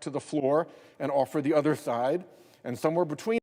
to the floor and offer the other side, and somewhere between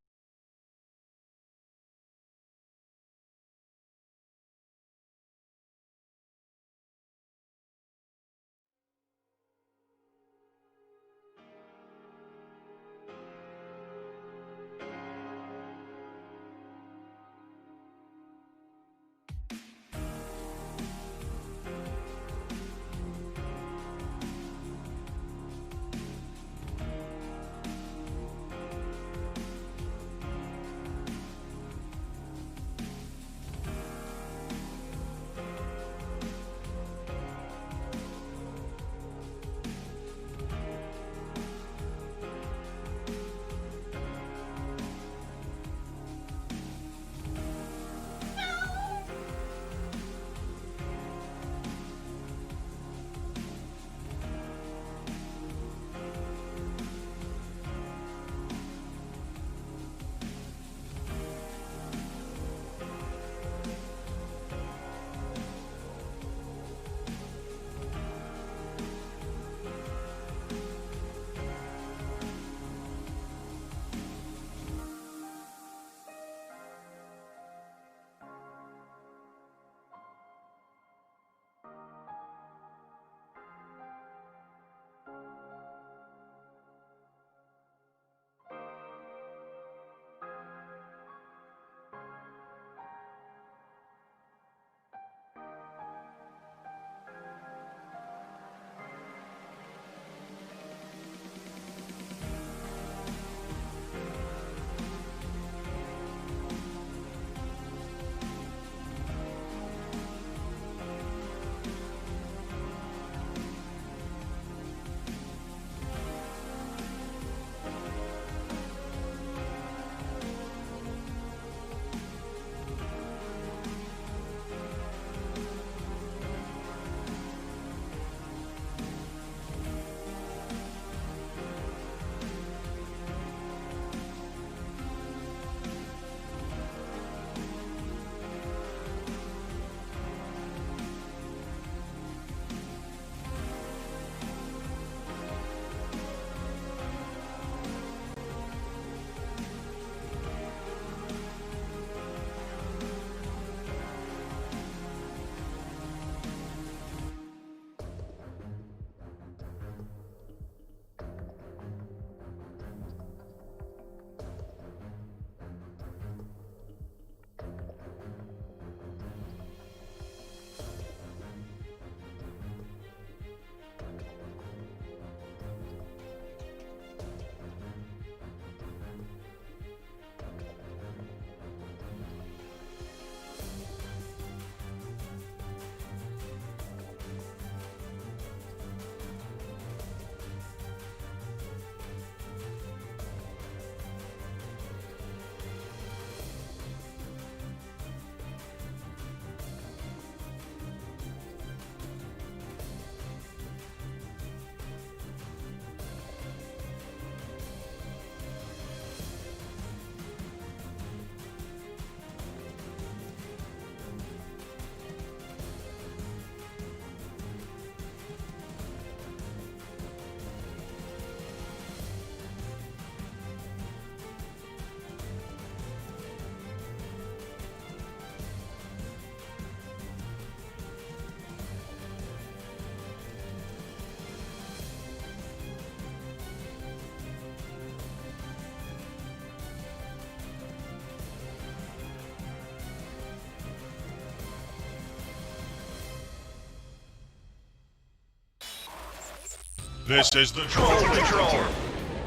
This is the Troll Patrol,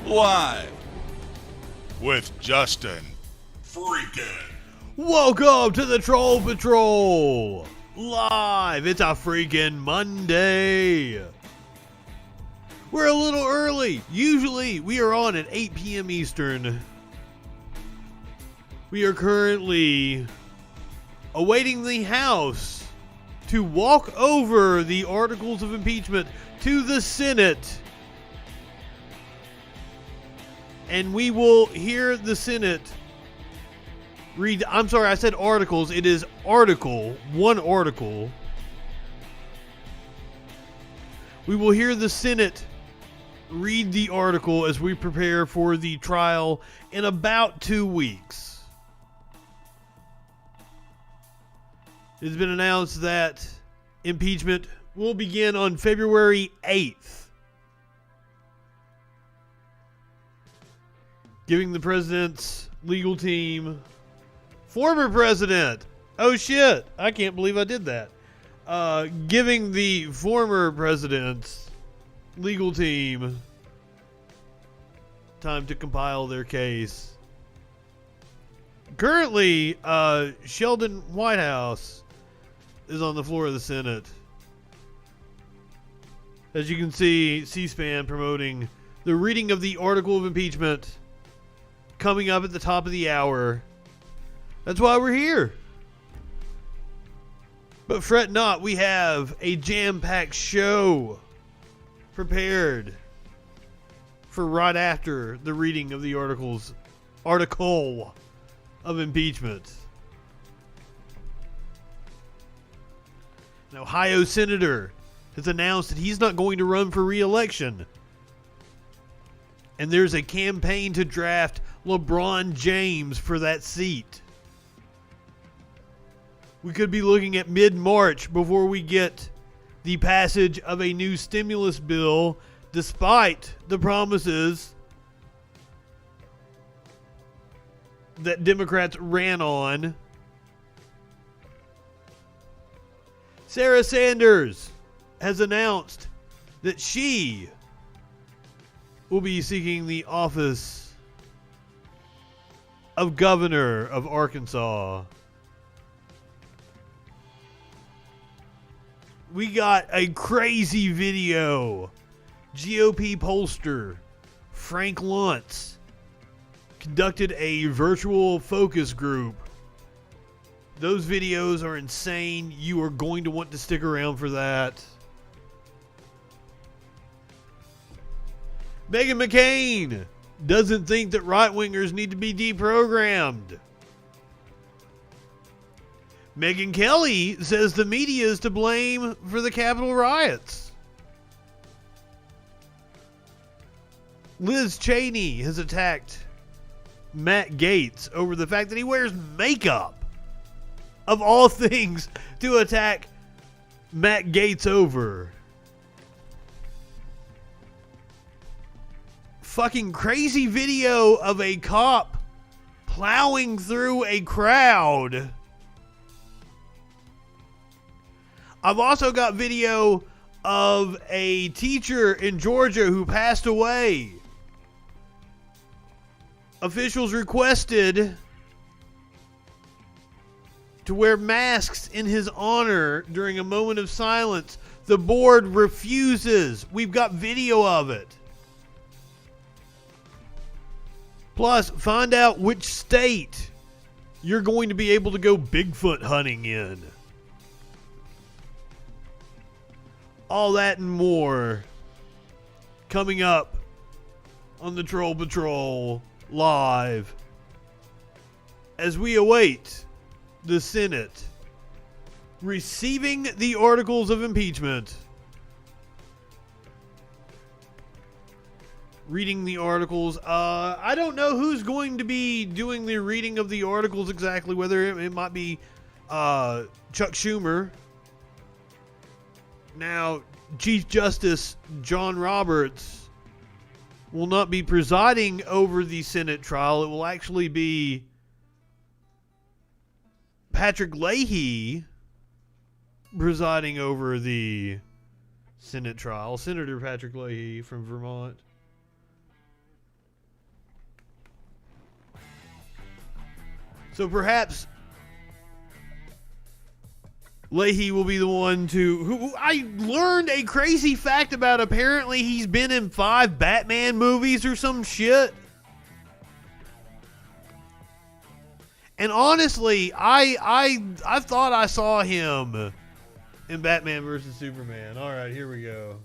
live with Justin FREAKIN. Welcome to the Troll Patrol, live. It's a freaking Monday. We're a little early. Usually we are on at 8 p.m. Eastern. We are currently awaiting the House to walk over the articles of impeachment to the Senate. And we will hear the Senate read, I'm sorry, I said articles. It is article, one article. We will hear the Senate read the article as we prepare for the trial in about 2 weeks. It's been announced that impeachment will begin on February 8th, giving the president's legal team, former president, oh shit, I can't believe I did that, giving the former president's legal team time to compile their case. Currently, Sheldon Whitehouse is on the floor of the Senate. As you can see, C-SPAN promoting the reading of the article of impeachment coming up at the top of the hour. That's why we're here. But fret not, we have a jam-packed show prepared for right after the reading of the article of impeachment. An Ohio senator has announced that he's not going to run for re-election. And there's a campaign to draft LeBron James for that seat. We could be looking at mid-March before we get the passage of a new stimulus bill, despite the promises that Democrats ran on. Sarah Sanders has announced that she will be seeking the office of governor of Arkansas. We got a crazy video. GOP pollster Frank Luntz conducted a virtual focus group. Those videos are insane. You are going to want to stick around for that. Meghan McCain doesn't think that right-wingers need to be deprogrammed. Megyn Kelly says the media is to blame for the Capitol riots. Liz Cheney has attacked Matt Gaetz over the fact that he wears makeup. Of all things to attack Matt Gaetz over. Fucking crazy video of a cop plowing through a crowd. I've also got video of a teacher in Georgia who passed away. Officials requested to wear masks in his honor during a moment of silence. The board refuses. We've got video of it. Plus, find out which state you're going to be able to go Bigfoot hunting in. All that and more coming up on the Troll Patrol live as we await the Senate receiving the articles of impeachment, reading the articles. I don't know who's going to be doing the reading of the articles exactly, whether it might be Chuck Schumer. Now, Chief Justice John Roberts will not be presiding over the Senate trial. It will actually be Patrick Leahy presiding over the Senate trial. Senator Patrick Leahy from Vermont. So perhaps Leahy will be the one who I learned a crazy fact about. Apparently he's been in 5 Batman movies or some shit. And honestly, I thought I saw him in Batman vs. Superman. All right, here we go.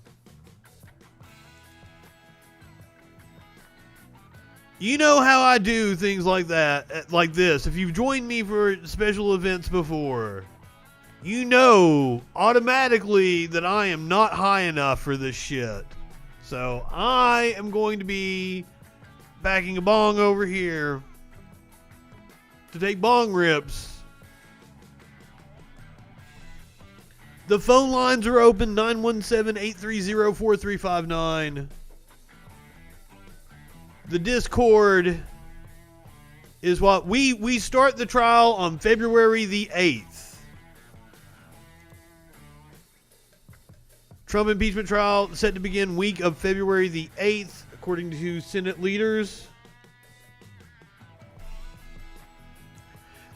You know how I do things like that, like this. If you've joined me for special events before, you know automatically that I am not high enough for this shit. So I am going to be backing a bong over here to take bong rips. The phone lines are open, 917-830-4359. The Discord is what we start the trial on February the 8th. Trump impeachment trial set to begin week of February the 8th, according to Senate leaders.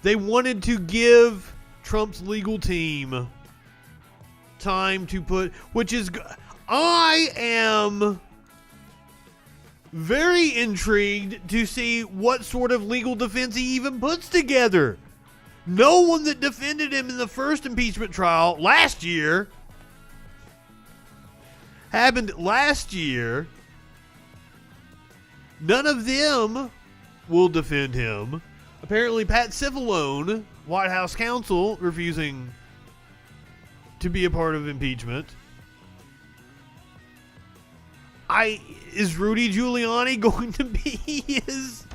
They wanted to give Trump's legal team time to put, which is, I am very intrigued to see what sort of legal defense he even puts together. No one that defended him in the first impeachment trial last year, happened last year, none of them will defend him. Apparently Pat Cipollone, White House counsel, refusing to be a part of impeachment. Is Rudy Giuliani going to be his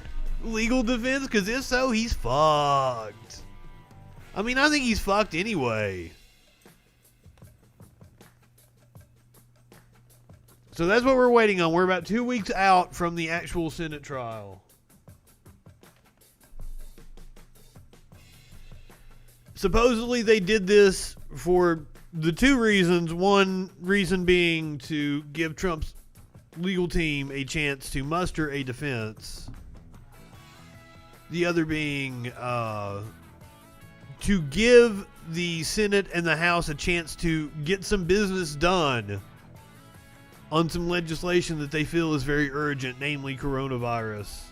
legal defense? Because if so, he's fucked. I mean, I think he's fucked anyway. So that's what we're waiting on. We're about 2 weeks out from the actual Senate trial. Supposedly they did this for the two reasons. One reason being to give Trump's legal team a chance to muster a defense. The other being to give the Senate and the House a chance to get some business done on some legislation that they feel is very urgent, namely coronavirus.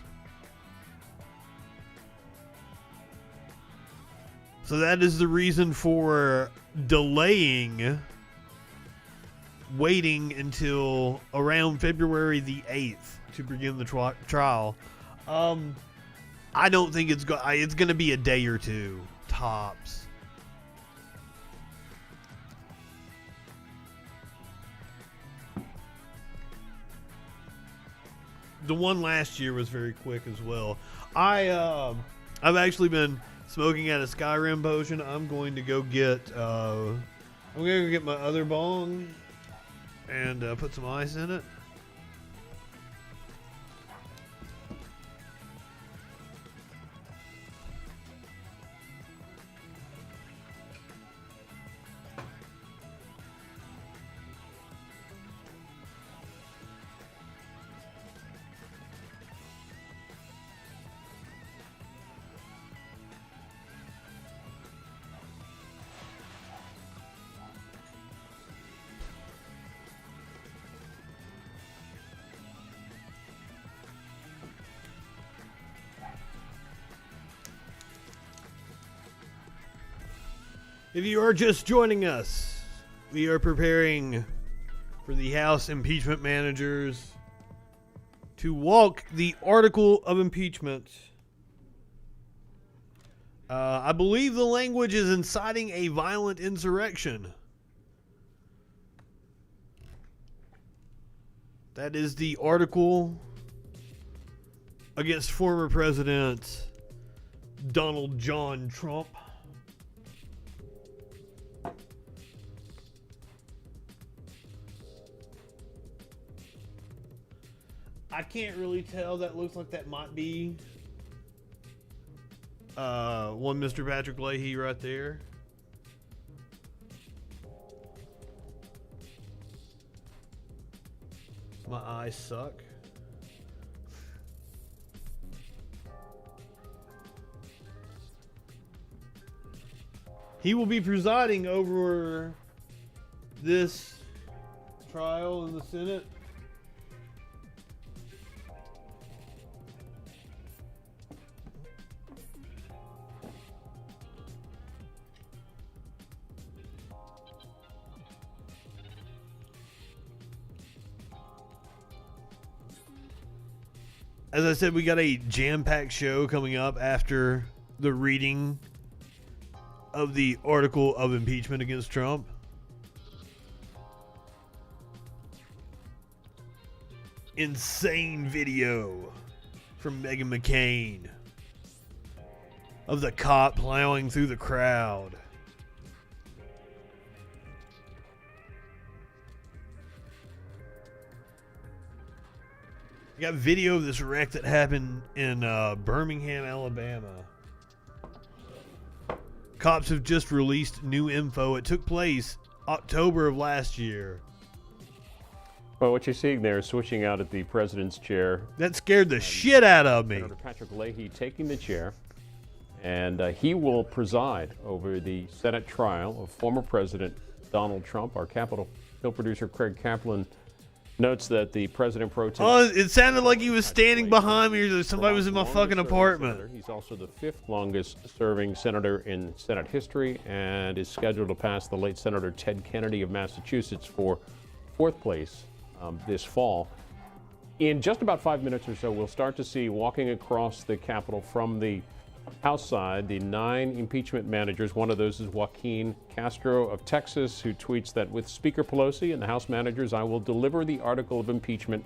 So that is the reason for delaying, waiting until around February the 8th to begin the trial. I don't think it's going to be a day or two, tops. The one last year was very quick as well. I've actually been smoking out a Skyrim potion. I'm going to go get my other bong and put some ice in it. If you are just joining us, we are preparing for the House impeachment managers to walk the article of impeachment. I believe the language is inciting a violent insurrection. That is the article against former President Donald John Trump. I can't really tell. That looks like that might be one Mr. Patrick Leahy right there. My eyes suck. He will be presiding over this trial in the Senate. As I said, we got a jam-packed show coming up after the reading of the article of impeachment against Trump. insane video from Meghan McCain of the cop plowing through the crowd. I got video of this wreck that happened in Birmingham, Alabama. Cops have just released new info. It took place October of last year. Well, what you're seeing there is switching out at the president's chair. That scared the shit out of me. Senator Patrick Leahy taking the chair, and he will preside over the Senate trial of former President Donald Trump. Our Capitol Hill producer Craig Kaplan notes that the president pro tem. Oh, it sounded like he was standing behind me or somebody was in my fucking apartment. Senator. He's also the fifth longest serving senator in Senate history and is scheduled to pass the late Senator Ted Kennedy of Massachusetts for fourth place this fall. In just about 5 minutes or so, we'll start to see walking across the Capitol from the House side the 9 impeachment managers. One of those is Joaquin Castro of Texas, who tweets that with Speaker Pelosi and the House managers, I will deliver the article of impeachment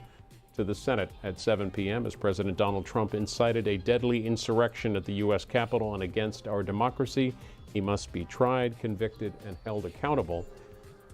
to the Senate at 7 p.m. as President Donald Trump incited a deadly insurrection at the U.S. Capitol and against our democracy. He must be tried, convicted, and held accountable.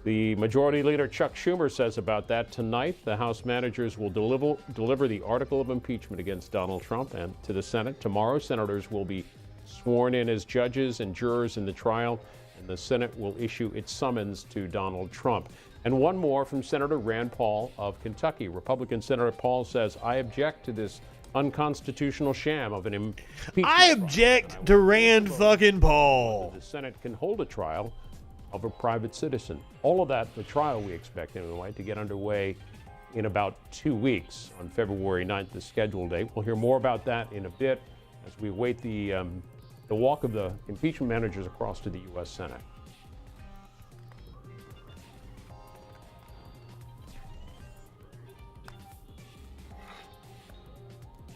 The Majority Leader Chuck Schumer says about that tonight, the House managers will deliver the article of impeachment against Donald Trump and to the Senate. Tomorrow, senators will be sworn in as judges and jurors in the trial, and the Senate will issue its summons to Donald Trump. And one more from Senator Rand Paul of Kentucky. Republican Senator Paul says, I object to this unconstitutional sham of an impeachment. I object to Rand fucking Paul. The Senate can hold a trial of a private citizen. All of that, the trial we expect anyway, to get underway in about 2 weeks on February 9th, the scheduled date. We'll hear more about that in a bit as we await the walk of the impeachment managers across to the U.S. Senate.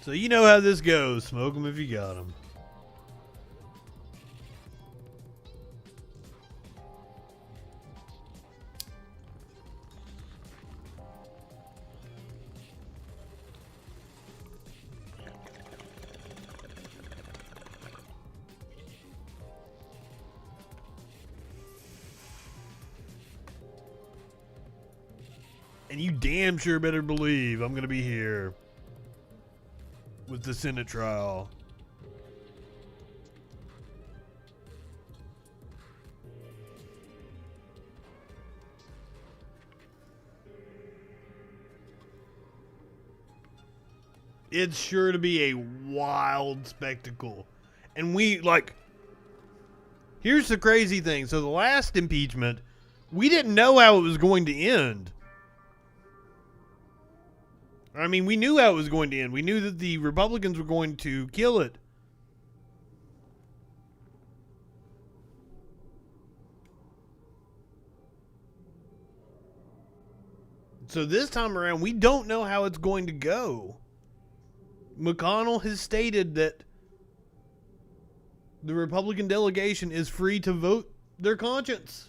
So you know how this goes. Smoke them if you got them. And you damn sure better believe I'm going to be here with the Senate trial. It's sure to be a wild spectacle. And here's the crazy thing. So the last impeachment, we didn't know how it was going to end. I mean, we knew how it was going to end. We knew that the Republicans were going to kill it. So this time around, we don't know how it's going to go. McConnell has stated that the Republican delegation is free to vote their conscience.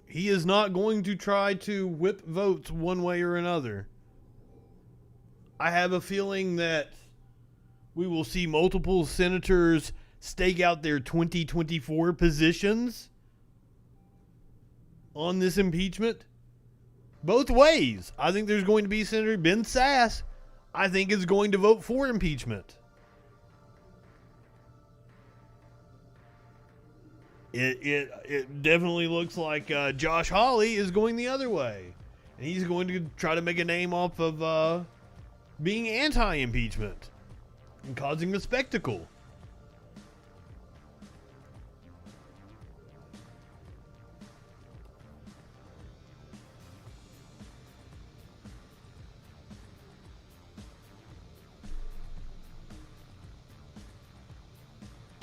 He is not going to try to whip votes one way or another. I have a feeling that we will see multiple senators stake out their 2024 positions on this impeachment. Both ways. I think there's going to be Senator Ben Sasse, I think, is going to vote for impeachment. It definitely looks like Josh Hawley is going the other way. And he's going to try to make a name off of being anti-impeachment and causing a spectacle.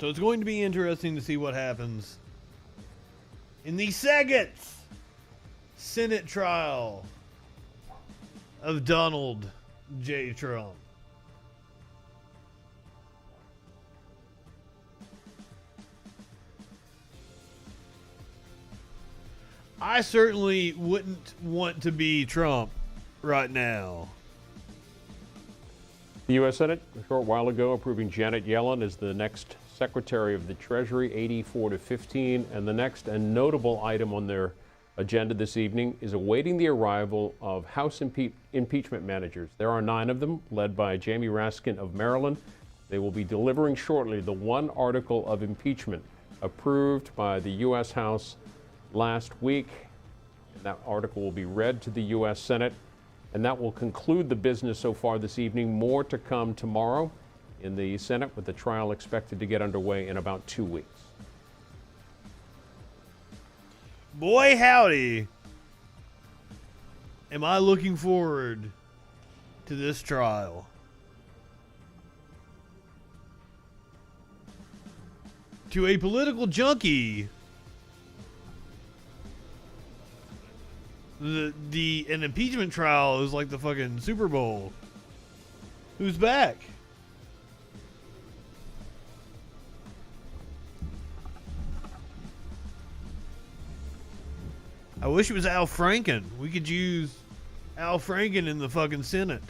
So it's going to be interesting to see what happens in the second Senate trial of Donald J. Trump. I certainly wouldn't want to be Trump right now. The U.S. Senate, a short while ago, approving Janet Yellen as the next Secretary of the Treasury, 84-15. And the next and notable item on their agenda this evening is awaiting the arrival of House impeachment managers. There are 9 of them, led by Jamie Raskin of Maryland. They will be delivering shortly the one article of impeachment approved by the U.S. House last week. And that article will be read to the U.S. Senate. And that will conclude the business so far this evening. More to come tomorrow in the Senate, with the trial expected to get underway in about 2 weeks. Boy, howdy. Am I looking forward to this trial. To a political junkie, an impeachment trial is like the fucking Super Bowl. Who's back? I wish it was Al Franken. We could use Al Franken in the fucking Senate.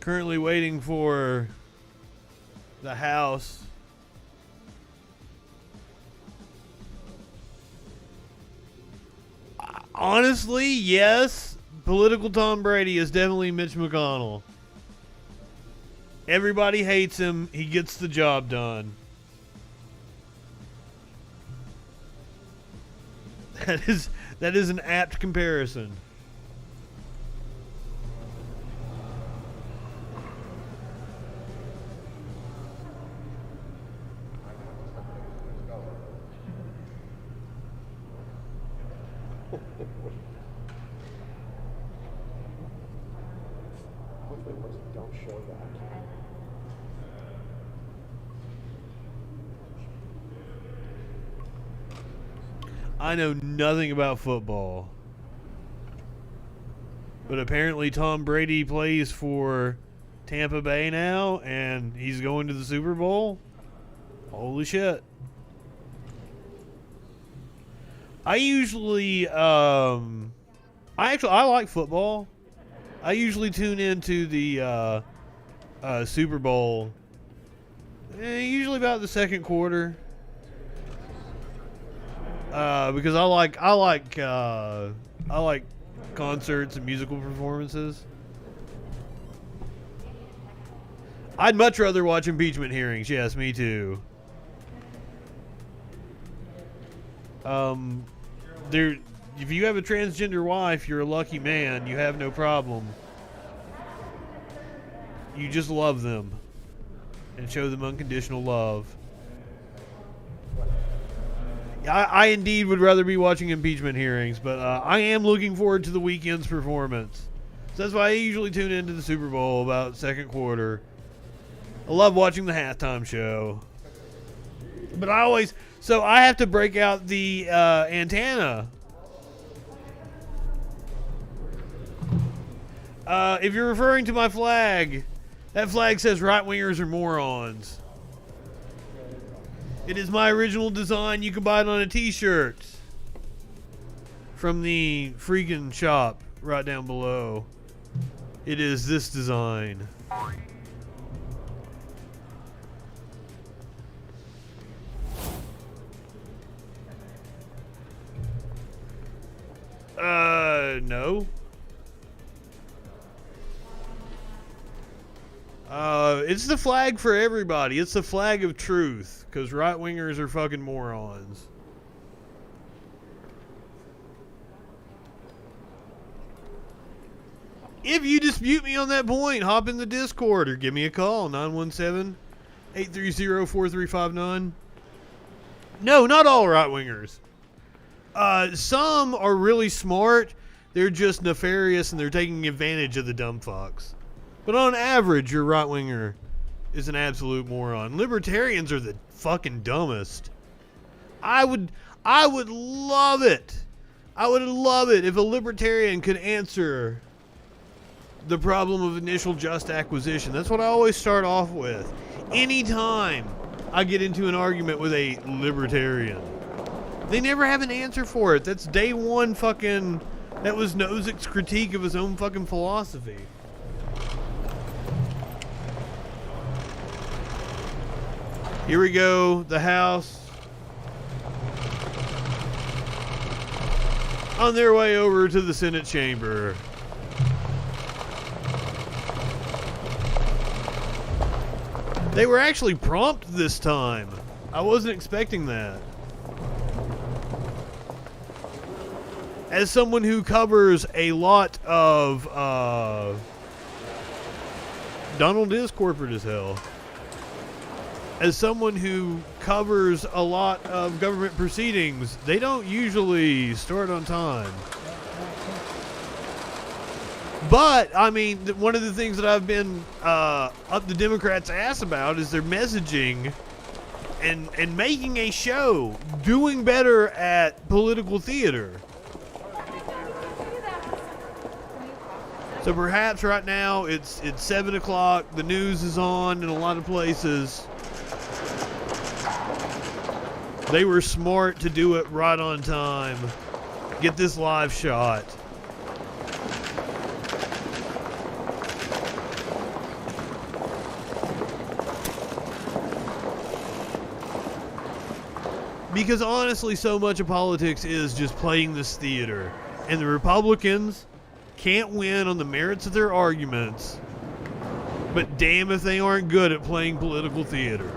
Currently waiting for the House. Honestly, yes. Political Tom Brady is definitely Mitch McConnell. Everybody hates him. He gets the job done. That is an apt comparison. Don't show that. I know nothing about football. But apparently Tom Brady plays for Tampa Bay now, and he's going to the Super Bowl. Holy shit. I usually, I like football. I usually tune into the Super Bowl, usually about the second quarter, because I like concerts and musical performances. I'd much rather watch impeachment hearings. Yes, me too. If you have a transgender wife, you're a lucky man. You have no problem. You just love them and show them unconditional love. I indeed would rather be watching impeachment hearings, but I am looking forward to the weekend's performance. So that's why I usually tune into the Super Bowl about second quarter. I love watching the halftime show. But I have to break out the antenna. If you're referring to my flag, that flag says right-wingers are morons. It is my original design. You can buy it on a t-shirt from the FREAKIN shop right down below. It is this design. No. It's the flag for everybody. It's the flag of truth, because right-wingers are fucking morons. If you dispute me on that point, hop in the Discord or give me a call, 917-830-4359. No, not all right-wingers. Some are really smart. They're just nefarious and they're taking advantage of the dumb fucks. But on average, your right-winger is an absolute moron. Libertarians are the fucking dumbest. I would love it. I would love it if a libertarian could answer the problem of initial just acquisition. That's what I always start off with. Anytime I get into an argument with a libertarian, they never have an answer for it. That's day one fucking... That was Nozick's critique of his own fucking philosophy. Here we go, the House. On their way over to the Senate chamber. They were actually prompt this time. I wasn't expecting that. As someone who covers a lot of, Donald is corporate as hell. As someone who covers a lot of government proceedings, they don't usually start on time. But, I mean, one of the things that I've been up the Democrats' ass about is their messaging and making a show, doing better at political theater. So perhaps right now it's 7 o'clock, the news is on in a lot of places. They were smart to do it right on time. Get this live shot. Because honestly, so much of politics is just playing this theater. And the Republicans can't win on the merits of their arguments, but damn if they aren't good at playing political theater.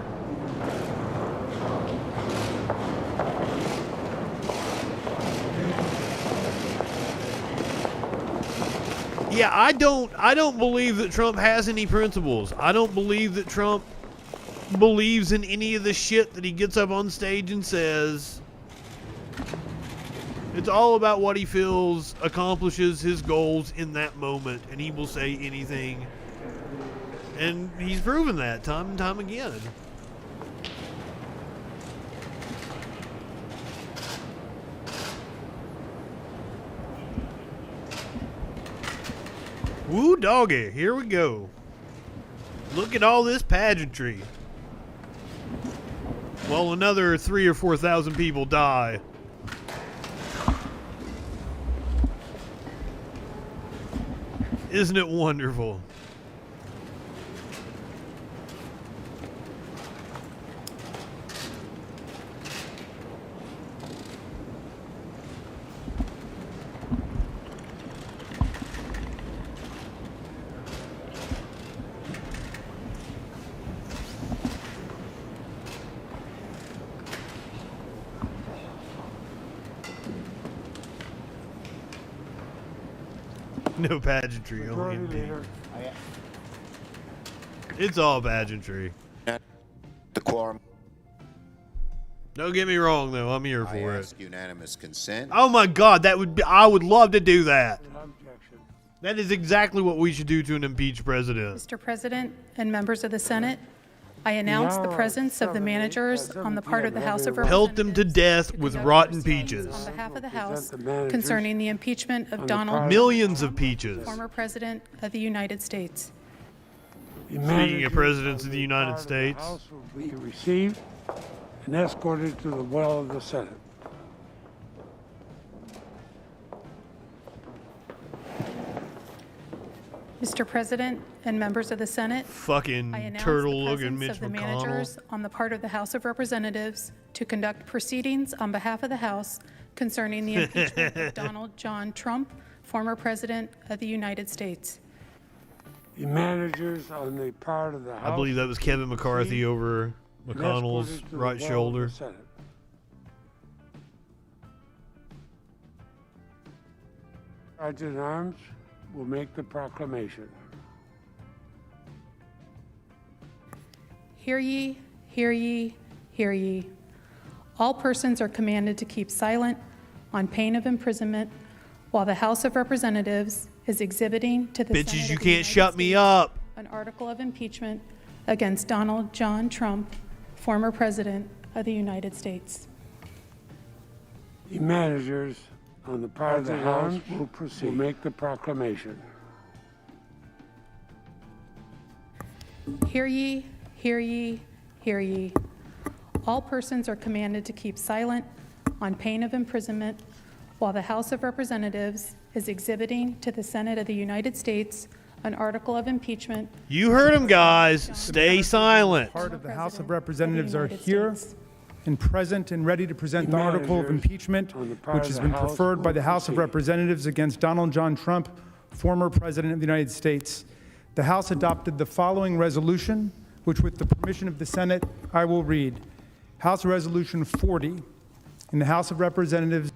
Yeah, I don't believe that Trump has any principles. I don't believe that Trump believes in any of the shit that he gets up on stage and says. It's all about what he feels accomplishes his goals in that moment, and he will say anything. And he's proven that time and time again. Woo doggy, here we go. Look at all this pageantry. Well, another 3,000 or 4,000 people die. Isn't it wonderful? No pageantry, only MD. It's all pageantry. The quorum. Don't get me wrong, though. I'm here for I it. ask unanimous consent. Oh my God, that would be, I would love to do that. That is exactly what we should do to an impeached president. Mr. President and members of the Senate, I announce the presence of the managers on the part of the House of Representatives. Pelt them to death with rotten peaches. On behalf of the House, concerning the impeachment of Donald Millions of peaches. former President of the United States. Speaking of presidents of the United States. The House will be received and escorted to the well of the Senate. Mr. President and members of the Senate, Fucking I announce the turtle-looking presence Mitch of the McConnell. managers on the part of the House of Representatives to conduct proceedings on behalf of the House concerning the impeachment of Donald John Trump, former President of the United States. The managers on the part of the House. I believe that was Kevin McCarthy over and McConnell's escorted to the right well of shoulder. the Senate. Sergeant at Arms will make the proclamation. Hear ye, hear ye, hear ye. All persons are commanded to keep silent on pain of imprisonment while the House of Representatives is exhibiting to the Bitches, Senate you of the can't United shut me States up. an article of impeachment against Donald John Trump, former President of the United States. The managers on the part of the House will make the proclamation. Hear ye, hear ye, hear ye. All persons are commanded to keep silent on pain of imprisonment while the House of Representatives is exhibiting to the Senate of the United States an article of impeachment. You heard him, guys. Stay silent. Part of the House of President Representatives are of the United here States. and present and ready to present the article of impeachment, which has been preferred by the House of Representatives against Donald John Trump, former President of the United States. The House adopted the following resolution, which with the permission of the Senate, I will read. House Resolution 40, in the House of Representatives.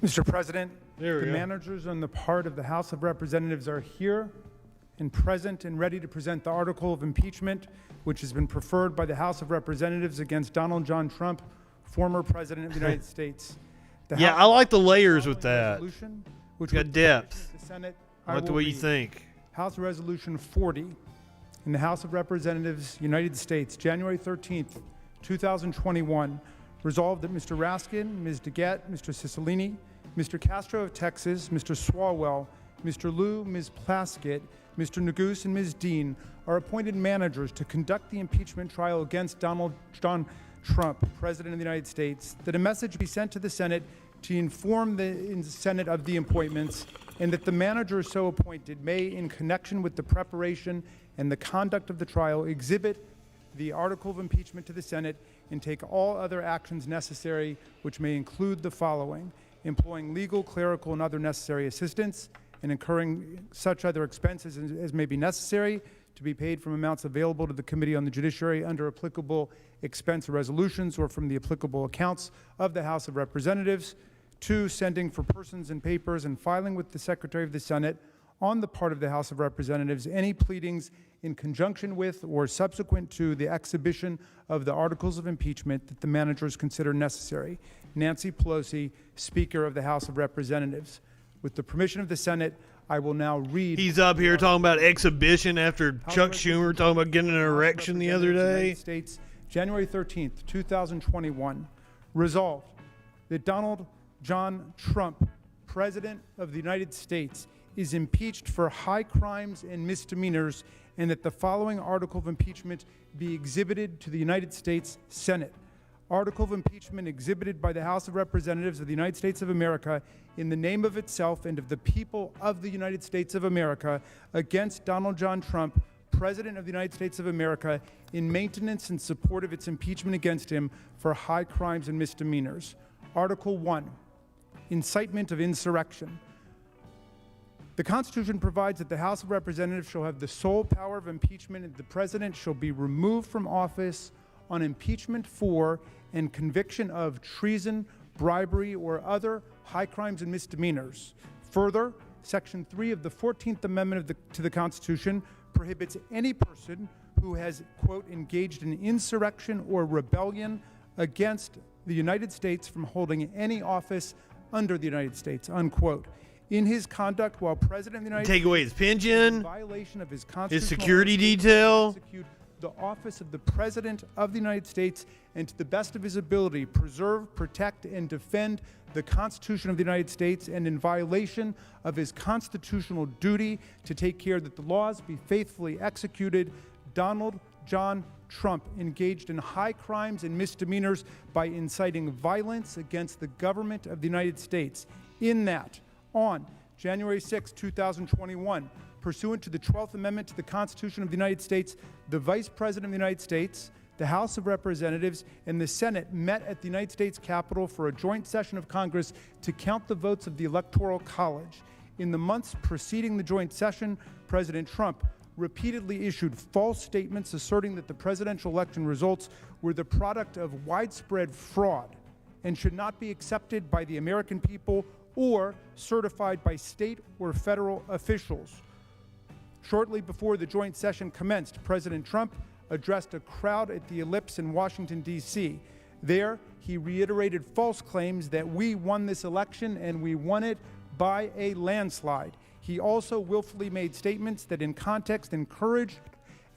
Mr. President, There we the go. managers on the part of the House of Representatives are here and present and ready to present the article of impeachment, which has been preferred by the House of Representatives against Donald John Trump, former President of the United States. The Yeah, House I like the adopted layers with following that. resolution, which Got with the permission depth. of the Senate, I like the will way you read. think. House Resolution 40 in the House of Representatives, United States, January 13th, 2021, resolved that Mr. Raskin, Ms. DeGette, Mr. Cicilline, Mr. Castro of Texas, Mr. Swalwell, Mr. Liu, Ms. Plaskett, Mr. Neguse, and Ms. Dean are appointed managers to conduct the impeachment trial against Donald John Trump, President of the United States, that a message be sent to the Senate to inform the Senate of the appointments, and that the manager so appointed may, in connection with the preparation and the conduct of the trial, exhibit the article of impeachment to the Senate and take all other actions necessary, which may include the following: employing legal, clerical, and other necessary assistance, and incurring such other expenses as may be necessary to be paid from amounts available to the Committee on the Judiciary under applicable expense resolutions or from the applicable accounts of the House of Representatives. 2, sending for persons and papers and filing with the Secretary of the Senate on the part of the House of Representatives any pleadings in conjunction with or subsequent to the exhibition of the articles of impeachment that the managers consider necessary. Nancy Pelosi, Speaker of the House of Representatives. With the permission of the Senate, I will now read. He's up here talking about exhibition after House Chuck Resolution Schumer talking about getting an House of erection the other Representatives, day. United States, January 13th, 2021. Resolved that Donald John Trump, President of the United States, is impeached for high crimes and misdemeanors, and that the following article of impeachment be exhibited to the United States Senate. Article of impeachment exhibited by the House of Representatives of the United States of America in the name of itself and of the people of the United States of America against Donald John Trump, President of the United States of America, in maintenance and support of its impeachment against him for high crimes and misdemeanors. Article 1, incitement of insurrection. The Constitution provides that the House of Representatives shall have the sole power of impeachment, and the President shall be removed from office on impeachment for and conviction of treason, bribery, or other high crimes and misdemeanors. Further, Section 3 of the 14th Amendment to the Constitution prohibits any person who has, quote, engaged in insurrection or rebellion against the United States from holding any office under the United States, unquote. In his conduct while President of the United Take States, away his pension, in violation of his his constitutional security right to detail. execute the office of the President of the United States, and to the best of his ability preserve, protect, and defend the Constitution of the United States, and in violation of his constitutional duty to take care that the laws be faithfully executed, Donald John Trump engaged in high crimes and misdemeanors by inciting violence against the government of the United States. In that, on January 6, 2021, pursuant to the 12th Amendment to the Constitution of the United States, the Vice President of the United States, the House of Representatives, and the Senate met at the United States Capitol for a joint session of Congress to count the votes of the Electoral College. In the months preceding the joint session, President Trump repeatedly issued false statements asserting that the presidential election results were the product of widespread fraud and should not be accepted by the American people or certified by state or federal officials. Shortly before the joint session commenced, President Trump addressed a crowd at the Ellipse in Washington, D.C. There, he reiterated false claims that we won this election and we won it by a landslide. He also willfully made statements that in context encouraged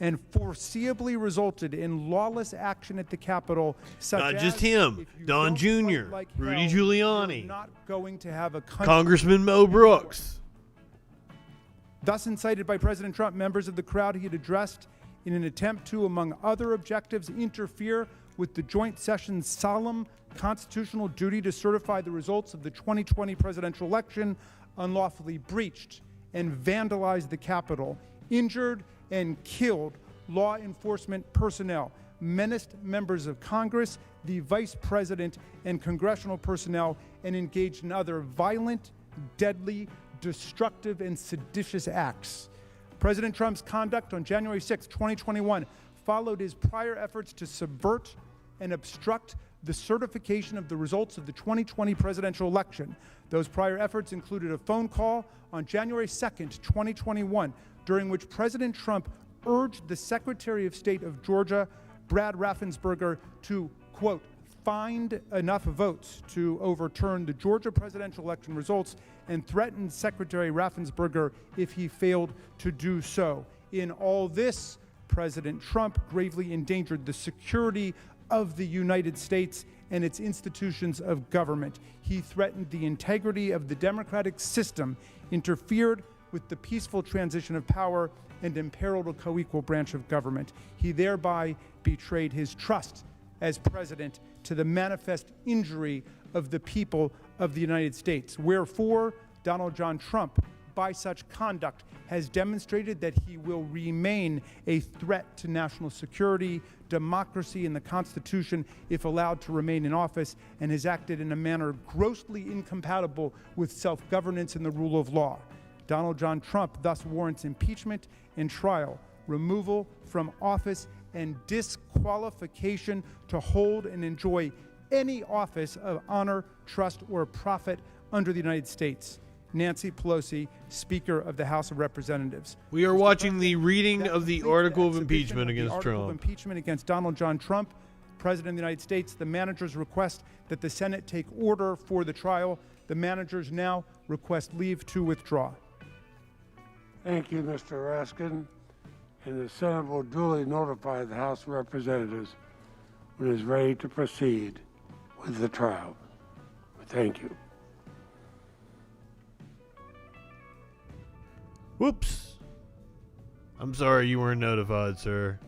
and foreseeably resulted in lawless action at the Capitol, such Not as, just him, if you Don don't Jr., fight like Rudy hell, Giuliani, you're not going to have a country. Congressman Mo Brooks. Thus incited by President Trump, members of the crowd he had addressed in an attempt to, among other objectives, interfere with the joint session's solemn constitutional duty to certify the results of the 2020 presidential election, unlawfully breached and vandalized the Capitol, injured and killed law enforcement personnel, menaced members of Congress, the vice president, and congressional personnel, and engaged in other violent, deadly, destructive, and seditious acts. President Trump's conduct on January 6, 2021 followed his prior efforts to subvert and obstruct the certification of the results of the 2020 presidential election. Those prior efforts included a phone call on January 2nd, 2021, during which President Trump urged the Secretary of State of Georgia, Brad Raffensperger, to, quote, find enough votes to overturn the Georgia presidential election results, and threatened Secretary Raffensperger if he failed to do so. In all this, President Trump gravely endangered the security of the United States and its institutions of government. He threatened the integrity of the democratic system, interfered with the peaceful transition of power, and imperiled a co-equal branch of government. He thereby betrayed his trust as president to the manifest injury of the people of the United States. Wherefore, Donald John Trump, by such conduct, has demonstrated that he will remain a threat to national security, democracy, and the Constitution if allowed to remain in office, and has acted in a manner grossly incompatible with self-governance and the rule of law. Donald John Trump thus warrants impeachment and trial, removal from office, and disqualification to hold and enjoy any office of honor, trust, or profit under the United States. Nancy Pelosi, Speaker of the House of Representatives. We are watching the reading of the article of impeachment against Article of Trump. impeachment against Donald John Trump, President of the United States. The managers request that the Senate take order for the trial. The managers now request leave to withdraw. Thank you, Mr. Raskin. And the Senate will duly notify the House of Representatives when it is ready to proceed with the trial. Thank you. Whoops. I'm sorry you weren't notified, sir.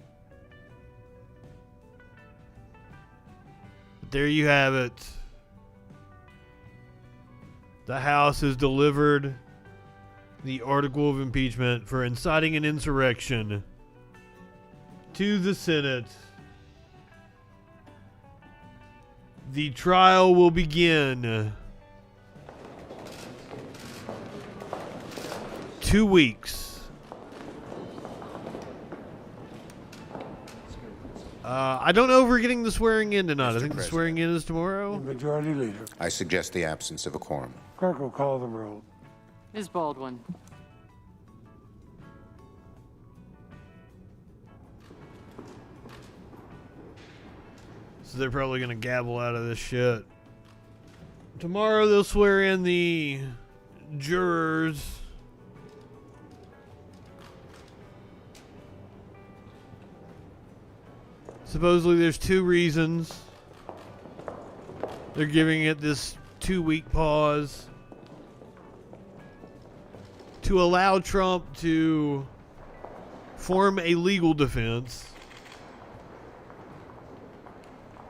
But there you have it. The House has delivered the article of impeachment for inciting an insurrection to the Senate. The trial will begin 2 weeks. I don't know if we're getting the swearing in tonight. I think the swearing in is tomorrow. Majority Leader. I suggest the absence of a quorum. Clerk will call the roll. Ms. Baldwin. So they're probably going to gabble out of this shit. Tomorrow they'll swear in the jurors. Supposedly there's 2 reasons they're giving it this 2-week pause. To allow Trump to form a legal defense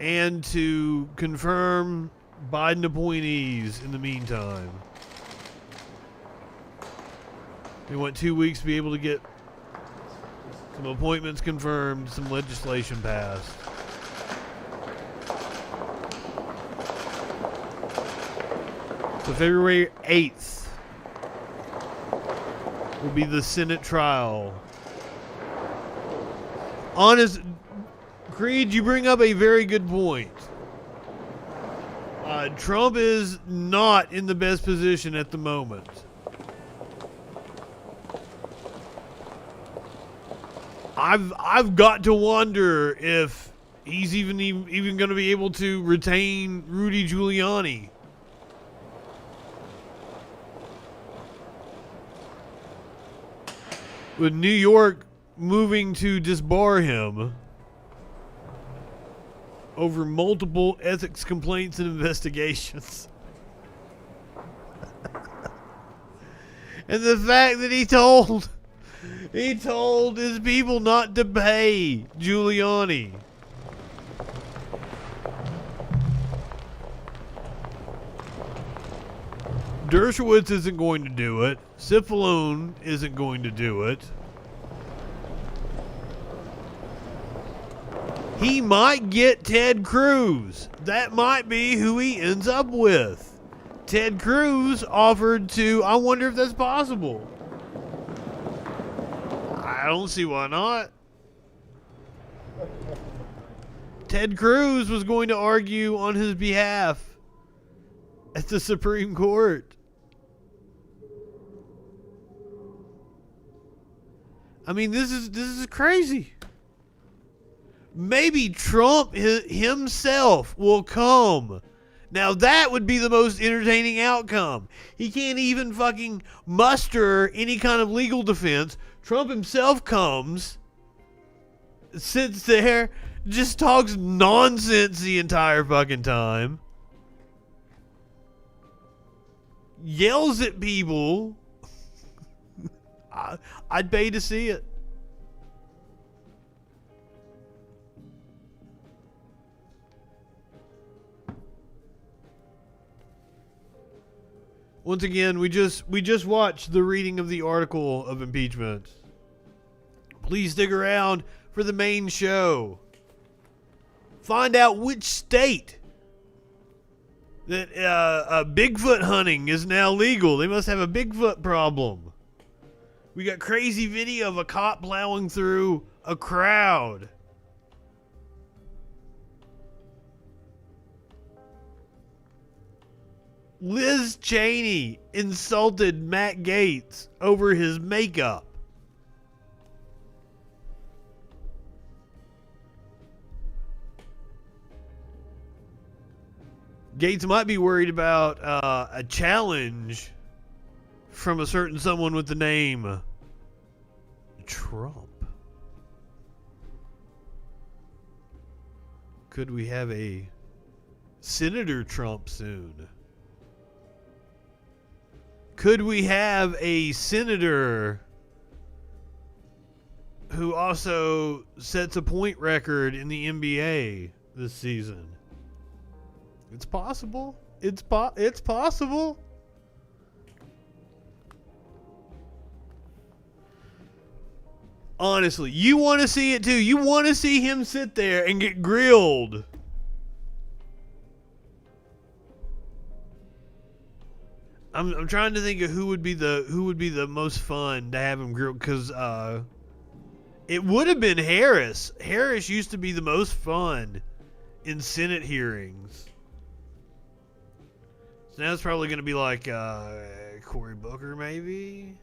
and to confirm Biden appointees in the meantime. They want 2 weeks to be able to get some appointments confirmed, some legislation passed. So February 8th will be the Senate trial. Creed, you bring up a very good point. Trump is not in the best position at the moment. I've got to wonder if He's even going to be able to retain Rudy Giuliani. With New York moving to disbar him over multiple ethics complaints and investigations. And the fact that he told his people not to pay Giuliani. Dershowitz isn't going to do it. Cifalone isn't going to do it. He might get Ted Cruz. That might be who he ends up with. Ted Cruz offered to, I wonder if that's possible. I don't see why not. Ted Cruz was going to argue on his behalf at the Supreme Court. I mean, this is crazy. Maybe Trump himself will come. Now that would be the most entertaining outcome. He can't even fucking muster any kind of legal defense. Trump himself comes, sits there, just talks nonsense the entire fucking time, yells at people. I'd pay to see it. Once again, we just watched the reading of the article of impeachment. Please stick around for the main show. Find out which state that Bigfoot hunting is now legal. They must have a Bigfoot problem. We got crazy video of a cop plowing through a crowd. Liz Cheney insulted Matt Gaetz over his makeup. Gaetz might be worried about a challenge from a certain someone with the name Trump. Could we have a Senator Trump soon? Could we have a senator who also sets a point record in the NBA this season? It's possible. It's possible. Honestly, you want to see it too. You want to see him sit there and get grilled. I'm trying to think of who would be the most fun to have him grilled, because it would have been Harris. Harris used to be the most fun in Senate hearings. So now it's probably going to be like Cory Booker, maybe.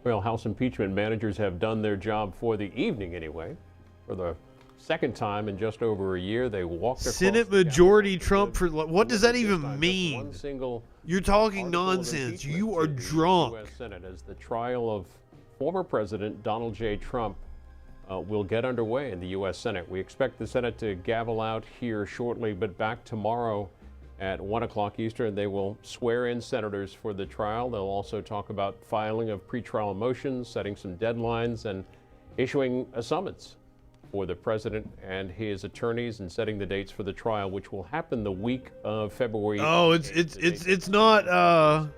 Well, House impeachment managers have done their job for the evening anyway. For the second time in just over a year, they walked across Senate majority Trump for what does that even mean? You're talking nonsense. You are drunk. U.S. Senate as the trial of former President Donald J. Trump will get underway in the U.S. Senate. We expect the Senate to gavel out here shortly, but back tomorrow at 1 o'clock Eastern. They will swear in senators for the trial. They'll also talk about filing of pretrial motions, setting some deadlines, and issuing a summons for the president and his attorneys, and setting the dates for the trial, which will happen the week of February. Oh, it's not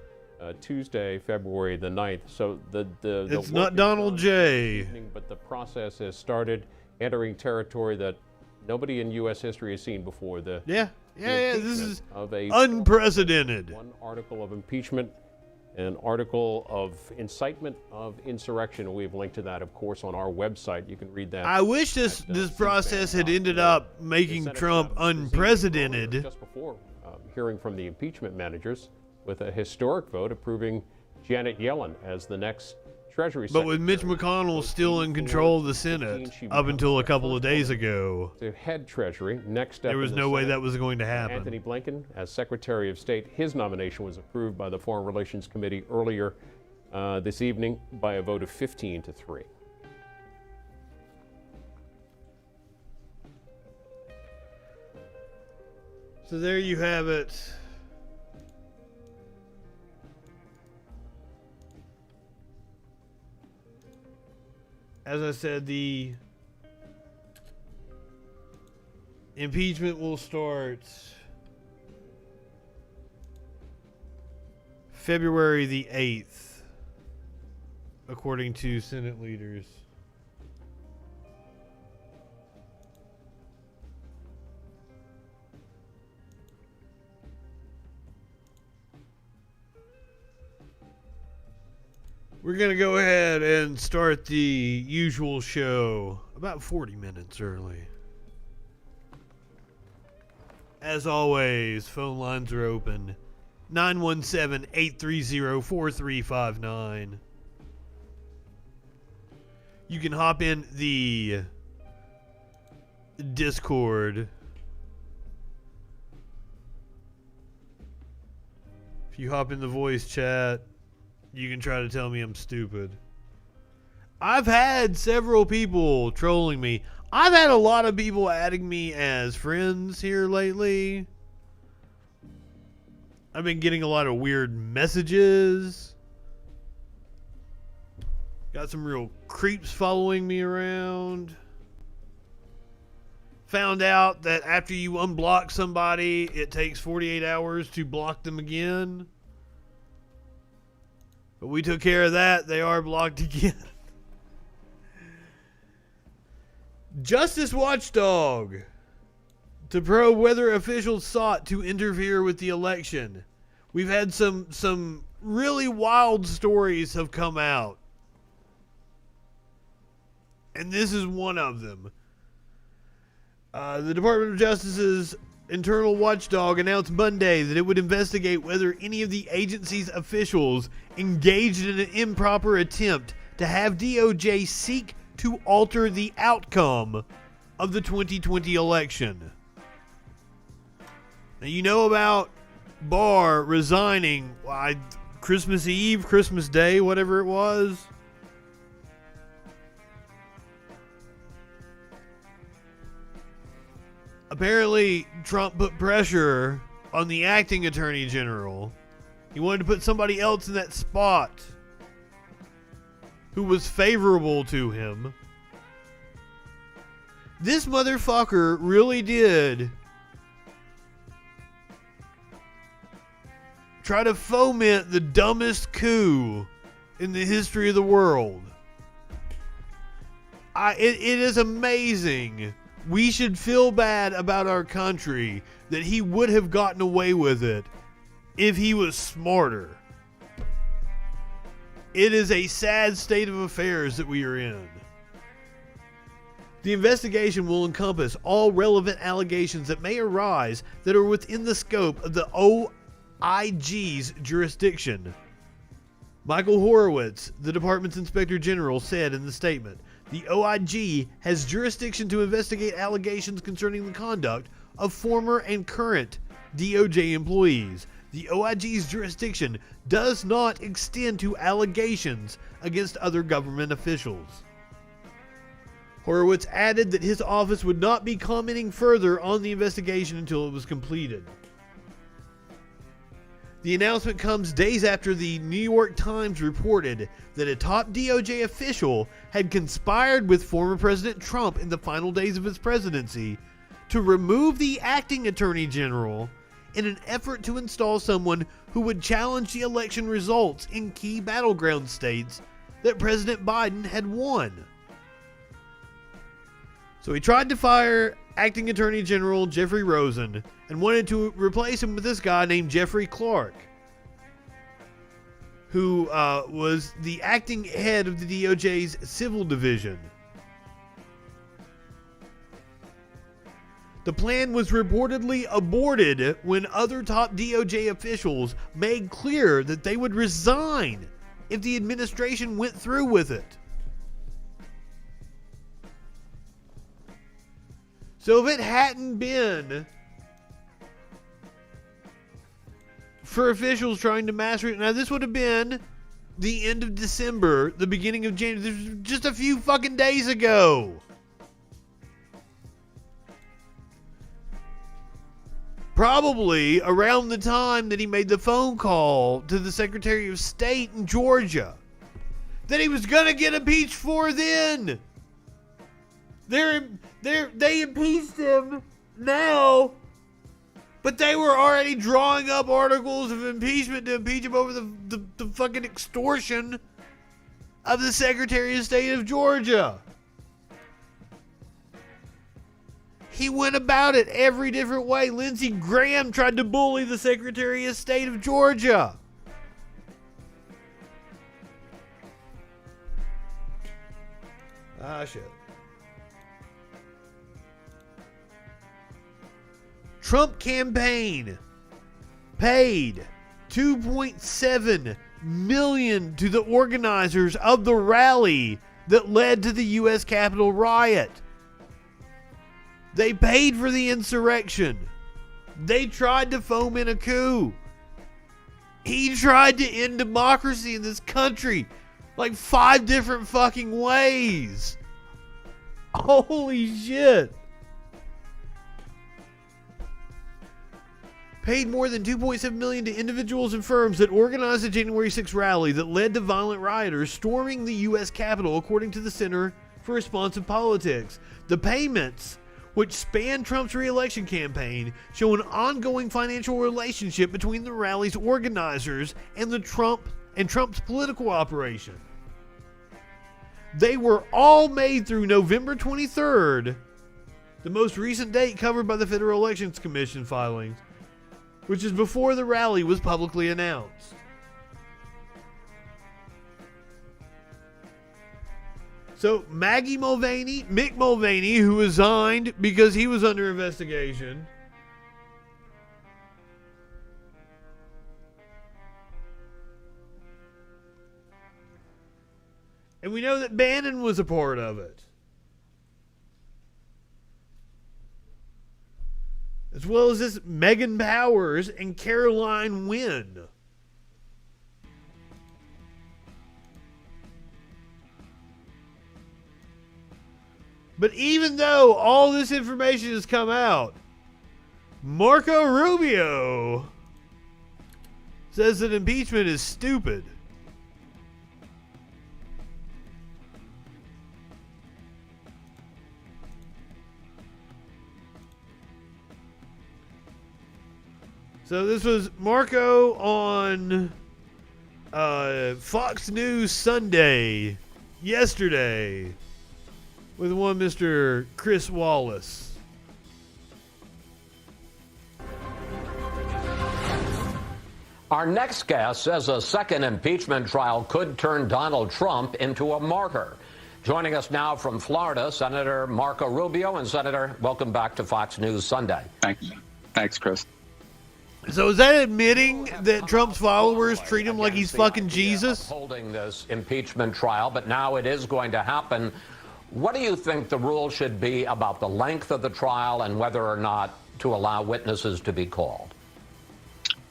Tuesday, February the 9th. So it's not Donald J. Evening, but the process has started, entering territory that nobody in U.S. history has seen before. Yeah. This is unprecedented. One article of impeachment, an article of incitement of insurrection. We've linked to that, of course, on our website. You can read that. I wish this process had ended up making Trump unprecedented. Just before hearing from the impeachment managers, with a historic vote approving Janet Yellen as the next Treasury But with Mitch Secretary, McConnell still in control of the Senate up until a couple of days ago, to head Treasury. Next up there was in the no way Senate, that was going to happen. Anthony Blinken as Secretary of State. His nomination was approved by the Foreign Relations Committee earlier this evening by a vote of 15-3. So there you have it. As I said, the impeachment will start February the 8th, according to Senate leaders. We're going to go ahead and start the usual show about 40 minutes early. As always, phone lines are open. 917-830-4359. You can hop in the Discord. If you hop in the voice chat, you can try to tell me I'm stupid. I've had several people trolling me. I've had a lot of people adding me as friends here lately. I've been getting a lot of weird messages. Got some real creeps following me around. Found out that after you unblock somebody, it takes 48 hours to block them again. But we took care of that. They are blocked again. Justice Watchdog to probe whether officials sought to interfere with the election. We've had some really wild stories have come out. And this is one of them. The Department of Justice's internal watchdog announced Monday that it would investigate whether any of the agency's officials engaged in an improper attempt to have DOJ seek to alter the outcome of the 2020 election. Now, you know about Barr resigning Christmas Eve, Christmas Day, whatever it was. Apparently, Trump put pressure on the acting attorney general. He wanted to put somebody else in that spot who was favorable to him. This motherfucker really did try to foment the dumbest coup in the history of the world. It is amazing. We should feel bad about our country that he would have gotten away with it if he was smarter. It is a sad state of affairs that we are in. The investigation will encompass all relevant allegations that may arise that are within the scope of the OIG's jurisdiction. Michael Horowitz, the department's inspector general, said in the statement, the OIG has jurisdiction to investigate allegations concerning the conduct of former and current DOJ employees. The OIG's jurisdiction does not extend to allegations against other government officials. Horowitz added that his office would not be commenting further on the investigation until it was completed. The announcement comes days after the New York Times reported that a top DOJ official had conspired with former President Trump in the final days of his presidency to remove the acting attorney general in an effort to install someone who would challenge the election results in key battleground states that President Biden had won. So he tried to fire acting attorney general Jeffrey Rosen and wanted to replace him with this guy named Jeffrey Clark, who was the acting head of the DOJ's civil division. The plan was reportedly aborted when other top DOJ officials made clear that they would resign if the administration went through with it. So if it hadn't been for officials trying to master it, now this would have been the end of December, the beginning of January, this was just a few fucking days ago. Probably around the time that he made the phone call to the Secretary of State in Georgia that he was gonna get impeached for then. They impeached him now, but they were already drawing up articles of impeachment to impeach him over the fucking extortion of the Secretary of State of Georgia. He went about it every different way. Lindsey Graham tried to bully the Secretary of State of Georgia. Ah, shit. Trump campaign paid $2.7 million to the organizers of the rally that led to the U.S. Capitol riot. They paid for the insurrection. They tried to foment a coup. He tried to end democracy in this country like 5 different fucking ways. Holy shit. Paid more than $2.7 million to individuals and firms that organized the January 6th rally that led to violent rioters storming the U.S. Capitol, according to the Center for Responsive Politics. The payments, which span Trump's re-election campaign, show an ongoing financial relationship between the rally's organizers and Trump's political operation. They were all made through November 23rd, the most recent date covered by the Federal Elections Commission filings, which is before the rally was publicly announced. So Mick Mulvaney, who resigned because he was under investigation, and we know that Bannon was a part of it, as well as this Megan Powers and Caroline Wynn. But even though all this information has come out, Marco Rubio says that impeachment is stupid. So this was Marco on Fox News Sunday, yesterday, with one Mr. Chris Wallace. Our next guest says a second impeachment trial could turn Donald Trump into a martyr. Joining us now from Florida, Senator Marco Rubio. And Senator, welcome back to Fox News Sunday. Thanks. Thanks, Chris. So is that admitting that Trump's followers treat him like he's fucking Jesus? Holding this impeachment trial, but now it is going to happen. What do you think the rule should be about the length of the trial and whether or not to allow witnesses to be called?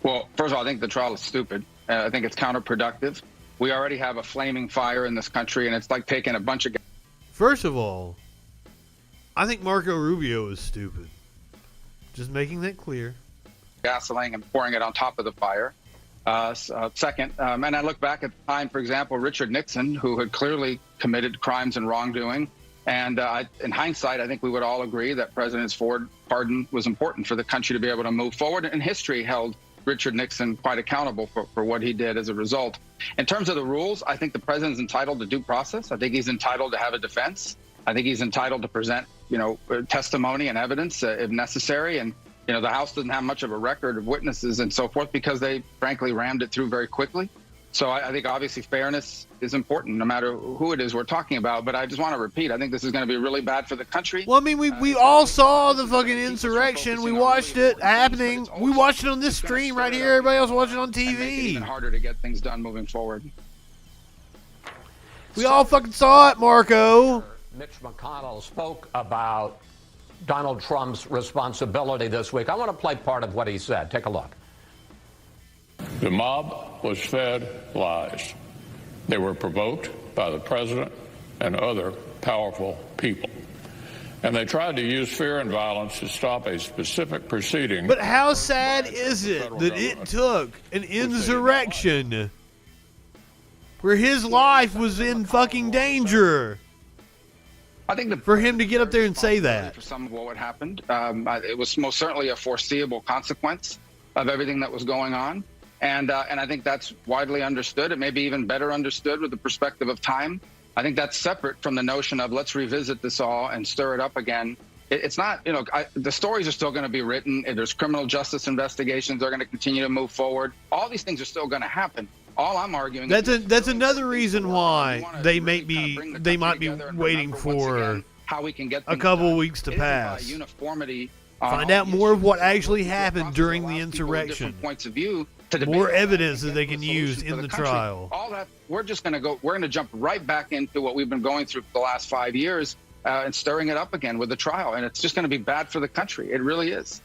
Well, first of all, I think the trial is stupid. I think it's counterproductive. We already have a flaming fire in this country, and it's like taking a bunch of... First of all, I think Marco Rubio is stupid. Just making that clear. Gasoline and pouring it on top of the fire. Second, and I look back at the time, for example, Richard Nixon, who had clearly committed crimes and wrongdoing. And in hindsight, I think we would all agree that President Ford's pardon was important for the country to be able to move forward. And history held Richard Nixon quite accountable for what he did as a result. In terms of the rules, I think the president's entitled to due process. I think he's entitled to have a defense. I think he's entitled to present, testimony and evidence if necessary. And the House doesn't have much of a record of witnesses and so forth because they, frankly, rammed it through very quickly. So I think, obviously, fairness is important, no matter who it is we're talking about. But I just want to repeat, I think this is going to be really bad for the country. Well, I mean, we all saw the fucking insurrection. We watched it happening. We watched it on this stream right here. Everybody else watched it on TV. Make it even harder to get things done moving forward. We all fucking saw it, Marco. Mitch McConnell spoke about Donald Trump's responsibility this week. I want to play part of what he said. Take a look. The mob was fed lies. They were provoked by the president and other powerful people. And they tried to use fear and violence to stop a specific proceeding. But how sad is it that it took an insurrection where his life was in fucking danger I think for him to get up there and say that? For some of what happened, it was most certainly a foreseeable consequence of everything that was going on. And I think that's widely understood. It may be even better understood with the perspective of time. I think that's separate from the notion of let's revisit this all and stir it up again. It's not, the stories are still going to be written. There's criminal justice investigations. They're going to continue to move forward. All these things are still going to happen. All I'm arguing that's another reason why they might be waiting for how we can get a couple weeks to pass. Uniformity. Find out more of what actually happened during the insurrection. Points of view. More evidence that they can use in the trial. All that, we're going to jump right back into what we've been going through for the last 5 years and stirring it up again with the trial. And it's just going to be bad for the country. It really is.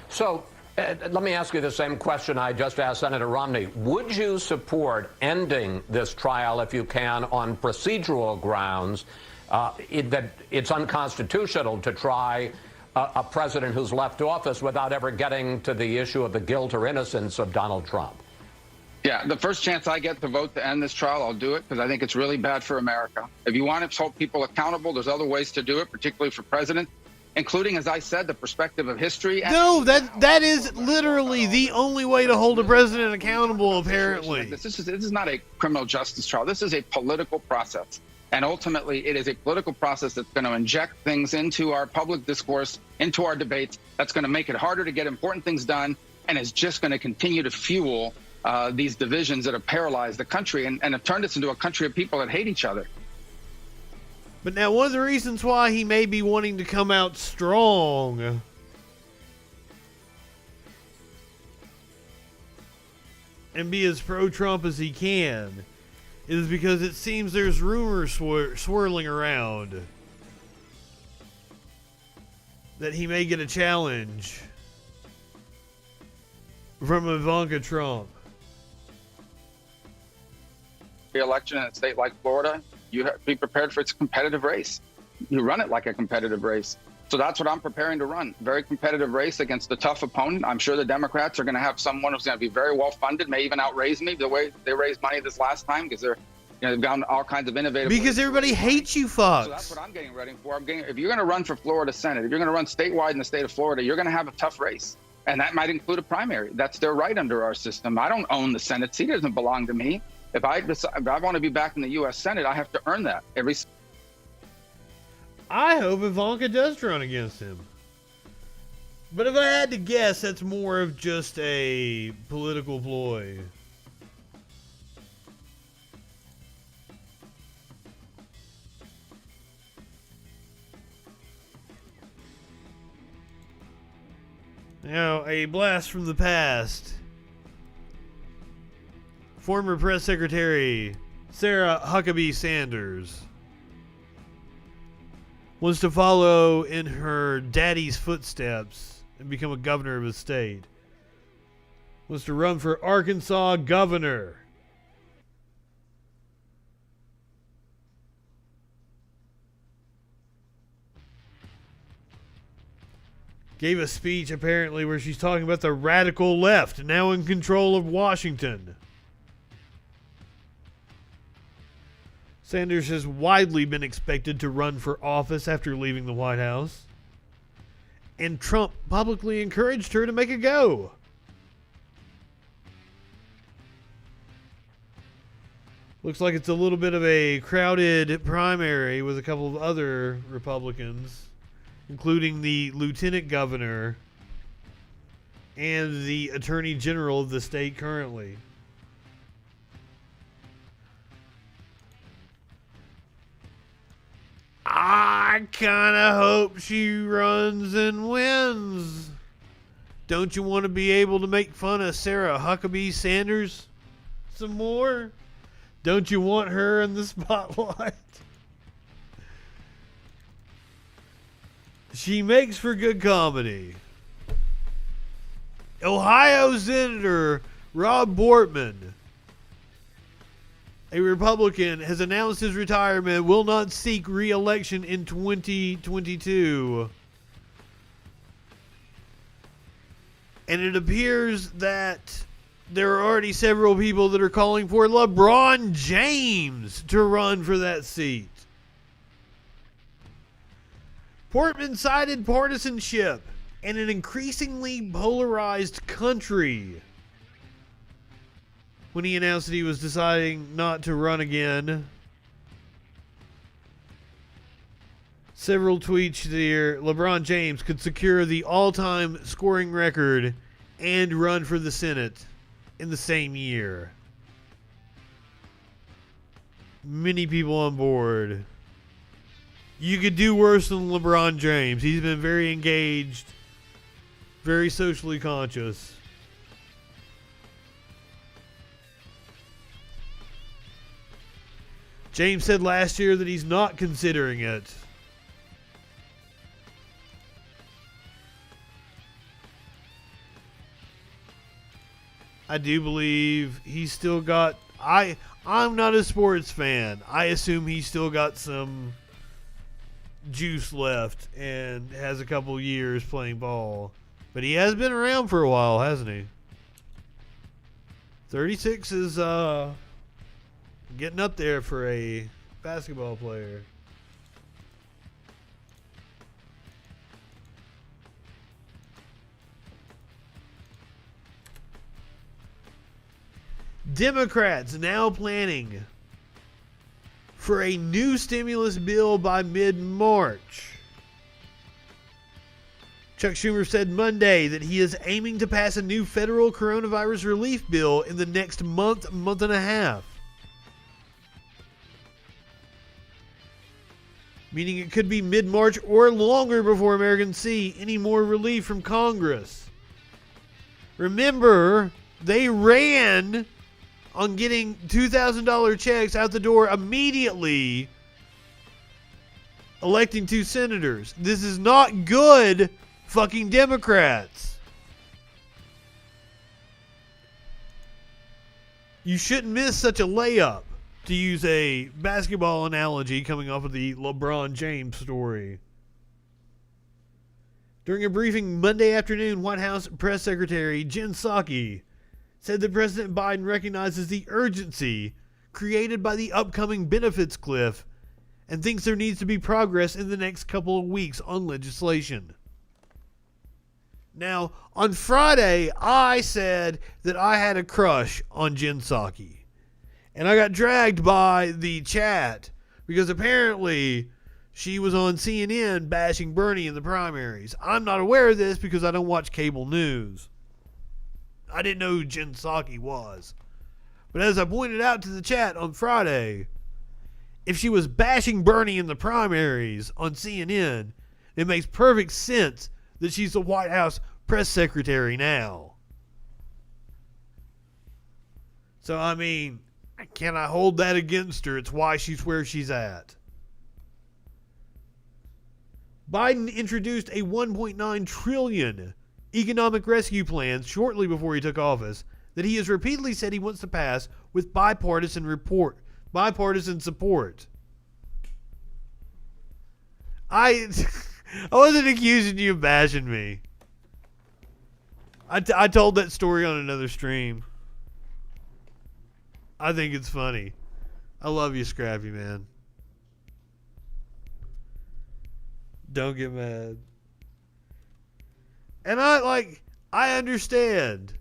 So let me ask you the same question I just asked Senator Romney. Would you support ending this trial if you can on procedural grounds that it's unconstitutional to try a president who's left office without ever getting to the issue of the guilt or innocence of Donald Trump? Yeah, the first chance I get to vote to end this trial, I'll do it because I think it's really bad for America. If you want to hold people accountable, there's other ways to do it, particularly for presidents, including, as I said, the perspective of history. No, that is literally the only way to hold a president accountable, apparently. This is not a criminal justice trial. This is a political process. And ultimately, it is a political process that's going to inject things into our public discourse, into our debates, that's going to make it harder to get important things done, and is just going to continue to fuel these divisions that have paralyzed the country and have turned us into a country of people that hate each other. But now one of the reasons why he may be wanting to come out strong and be as pro-Trump as he can is because it seems there's rumors swirling around that he may get a challenge from Ivanka Trump. The election in a state like Florida, you have to be prepared for its competitive race. You run it like a competitive race. So that's what I'm preparing to run. Very competitive race against a tough opponent. I'm sure the Democrats are going to have someone who's going to be very well funded, may even outraise me the way they raised money this last time because they've gotten all kinds of innovative. Because everybody hates you, fucks. So that's what I'm getting ready for. If you're going to run for Florida Senate, if you're going to run statewide in the state of Florida, you're going to have a tough race. And that might include a primary. That's their right under our system. I don't own the Senate seat. It doesn't belong to me. If I want to be back in the U.S. Senate, I have to earn that. I hope Ivanka does run against him. But if I had to guess, that's more of just a political ploy. Now, a blast from the past. Former press secretary Sarah Huckabee Sanders wants to follow in her daddy's footsteps and become a governor of a state. Wants to run for Arkansas governor. Gave a speech apparently where she's talking about the radical left now in control of Washington. Sanders has widely been expected to run for office after leaving the White House, and Trump publicly encouraged her to make a go. Looks like it's a little bit of a crowded primary with a couple of other Republicans, including the lieutenant governor and the attorney general of the state currently. I kind of hope she runs and wins. Don't you want to be able to make fun of Sarah Huckabee Sanders some more? Don't you want her in the spotlight? She makes for good comedy. Ohio Senator Rob Portman, a Republican, has announced his retirement, will not seek re-election in 2022. And it appears that there are already several people that are calling for LeBron James to run for that seat. Portman cited partisanship and an increasingly polarized country when he announced that he was deciding not to run again. Several tweets there. LeBron James could secure the all-time scoring record and run for the Senate in the same year. Many people on board. You could do worse than LeBron James. He's been very engaged, very socially conscious. James said last year that he's not considering it. I do believe he's still got... I'm not a sports fan. I assume he's still got some juice left and has a couple years playing ball. But he has been around for a while, hasn't he? 36 is getting up there for a basketball player. Democrats now planning for a new stimulus bill by mid-March. Chuck Schumer said Monday that he is aiming to pass a new federal coronavirus relief bill in the next month and a half. Meaning it could be mid-March or longer before Americans see any more relief from Congress. Remember, they ran on getting $2,000 checks out the door immediately, electing 2 senators. This is not good, fucking Democrats. You shouldn't miss such a layup, to use a basketball analogy coming off of the LeBron James story. During a briefing Monday afternoon, White House Press Secretary Jen Psaki said that President Biden recognizes the urgency created by the upcoming benefits cliff and thinks there needs to be progress in the next couple of weeks on legislation. Now, on Friday, I said that I had a crush on Jen Psaki. And I got dragged by the chat because apparently she was on CNN bashing Bernie in the primaries. I'm not aware of this because I don't watch cable news. I didn't know who Jen Psaki was. But as I pointed out to the chat on Friday, if she was bashing Bernie in the primaries on CNN, it makes perfect sense that she's the White House press secretary now. So, I mean, can I hold that against her? It's why she's where she's at. Biden introduced a $1.9 trillion economic rescue plan shortly before he took office that he has repeatedly said he wants to pass with bipartisan support. I wasn't accusing you of bashing me. I told that story on another stream. I think it's funny. I love you, Scrappy, man. Don't get mad. And I understand.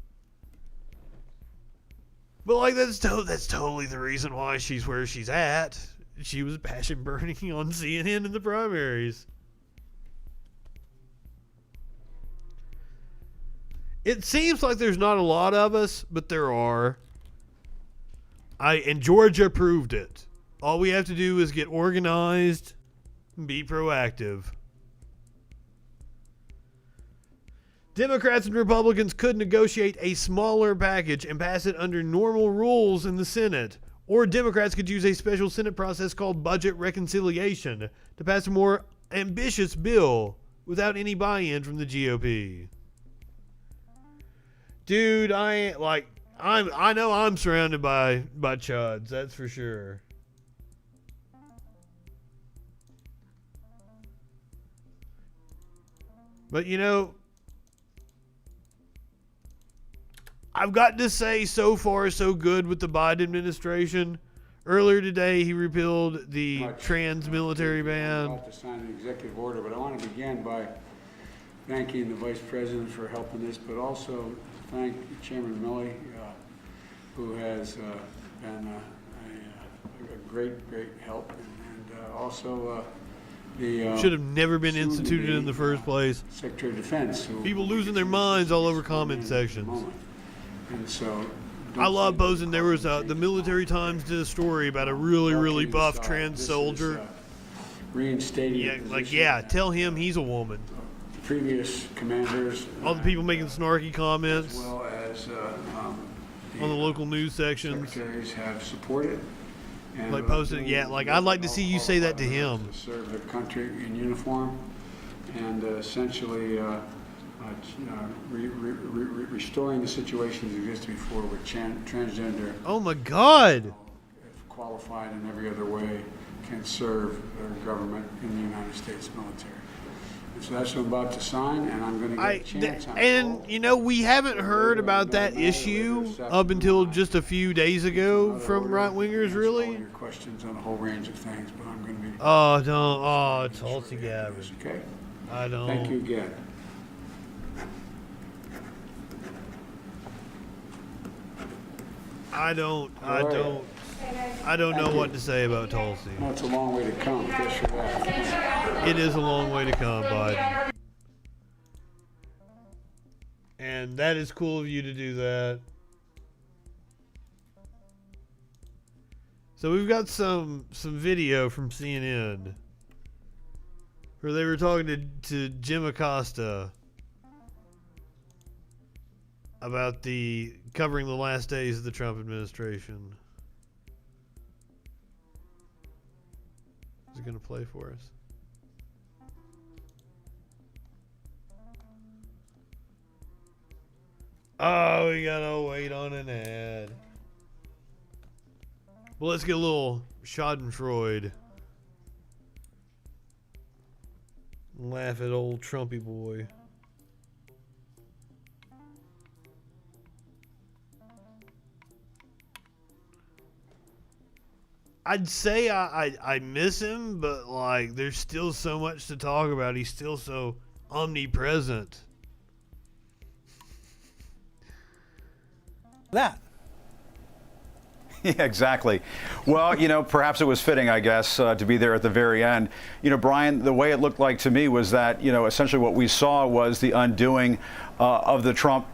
But that's totally the reason why she's where she's at. She was bashing Bernie on CNN in the primaries. It seems like there's not a lot of us, but there are. And Georgia proved it. All we have to do is get organized and be proactive. Democrats and Republicans could negotiate a smaller package and pass it under normal rules in the Senate, Or Democrats could use a special Senate process called budget reconciliation to pass a more ambitious bill without any buy-in from the GOP. Dude, I know I'm surrounded by chuds, that's for sure. But you know, I've got to say, so far so good with the Biden administration. Earlier today, he repealed the trans military ban. I'm about to sign an executive order, but I want to begin by thanking the Vice President for helping this, but also thank Chairman Milley, who has been a great help, and also the should have never been instituted in the first place. Secretary of Defense. People losing their minds all over comment sections. And so I love posing. There was the Military Times did a story about a really buff trans soldier. Reinstating. Tell him he's a woman. Previous commanders. All the people making snarky comments. As well as on the local news sections. Secretaries have supported. And like posting, I'd like to see you say that to him. To serve their country in uniform, and essentially restoring the situation that existed before with transgender. Oh my God! If qualified in every other way, can serve their government in the United States military. And so that's what I'm about to sign, and I'm going to get a chance on it. And you know, we haven't heard about that issue up until just a few days ago from right wingers, really. Your questions on a whole range of things, but I'm going to be. Oh, don't. Oh, Tulsi Gabbard. Okay. I don't. Thank you again. I don't know what to say about Tulsi. No, it's a long way to come. Guess for that. It is a long way to come, Biden. And that is cool of you to do that. So we've got some video from CNN where they were talking to Jim Acosta about covering the last days of the Trump administration. Is it going to play for us? Oh, we gotta wait on an ad. Well, let's get a little Schadenfreude. Laugh at old Trumpy boy. I'd say I miss him, but like there's still so much to talk about. He's still so omnipresent. That. Yeah, exactly. Well, you know, perhaps it was fitting, I guess, to be there at the very end. You know, Brian, the way it looked like to me was that, you know, essentially what we saw was the undoing of the Trump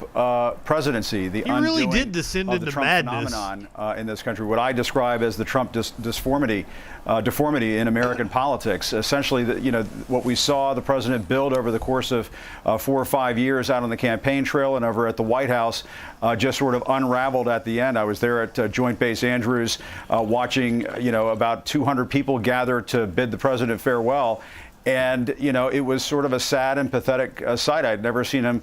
presidency. He really did descend into Trump madness. Phenomenon in this country, what I describe as the Trump deformity in American politics. Essentially, you know, what we saw the president build over the course of 4 or 5 years out on the campaign trail and over at the White House just sort of unraveled at the end. I was there at Joint Base Andrews watching, you know, about 200 people gather to bid the president farewell. And, you know, it was sort of a sad and pathetic sight. I'd never seen him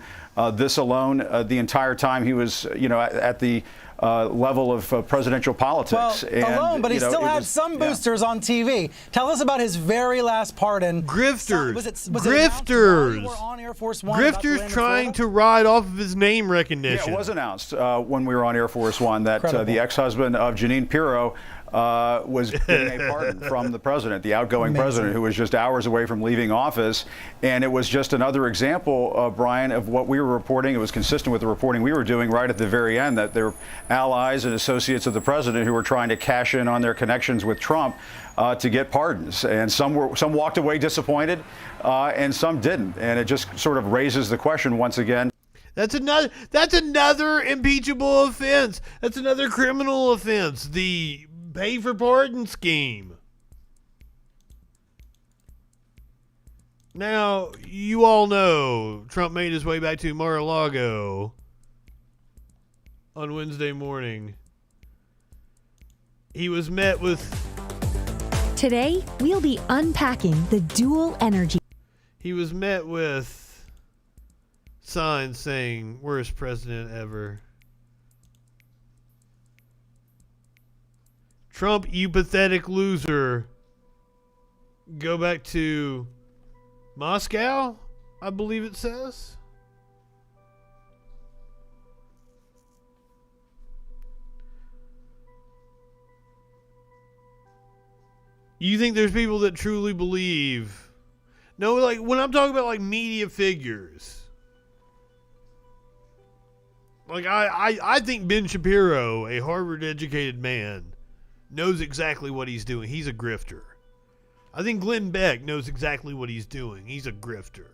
this alone the entire time he was, you know, at the level of presidential politics. Well, alone, but he still had some boosters on TV. Tell us about his very last pardon. Grifters. Was it Grifters. you were on Air Force One, Grifters trying to ride off of his name recognition. Yeah, it was announced when we were on Air Force One that the ex-husband of Jeanine Pirro was getting a pardon from the president, the outgoing president, who was just hours away from leaving office. And it was just another example, Brian, of what we were reporting. It was consistent with the reporting we were doing right at the very end, that there were allies and associates of the president who were trying to cash in on their connections with Trump to get pardons. And some walked away disappointed, and some didn't. And it just sort of raises the question once again. That's another impeachable offense. That's another criminal offense. The pay for pardon scheme. Now, you all know Trump made his way back to Mar-a-Lago on Wednesday morning He was met with... Today, we'll be unpacking the dual energy. He was met with signs saying, worst president ever. Trump, you pathetic loser. Go back to Moscow, I believe it says. You think there's people that truly believe? No, like when I'm talking about like media figures. Like I think Ben Shapiro, a Harvard-educated man, knows exactly what he's doing. He's a grifter. I think Glenn Beck knows exactly what he's doing. He's a grifter.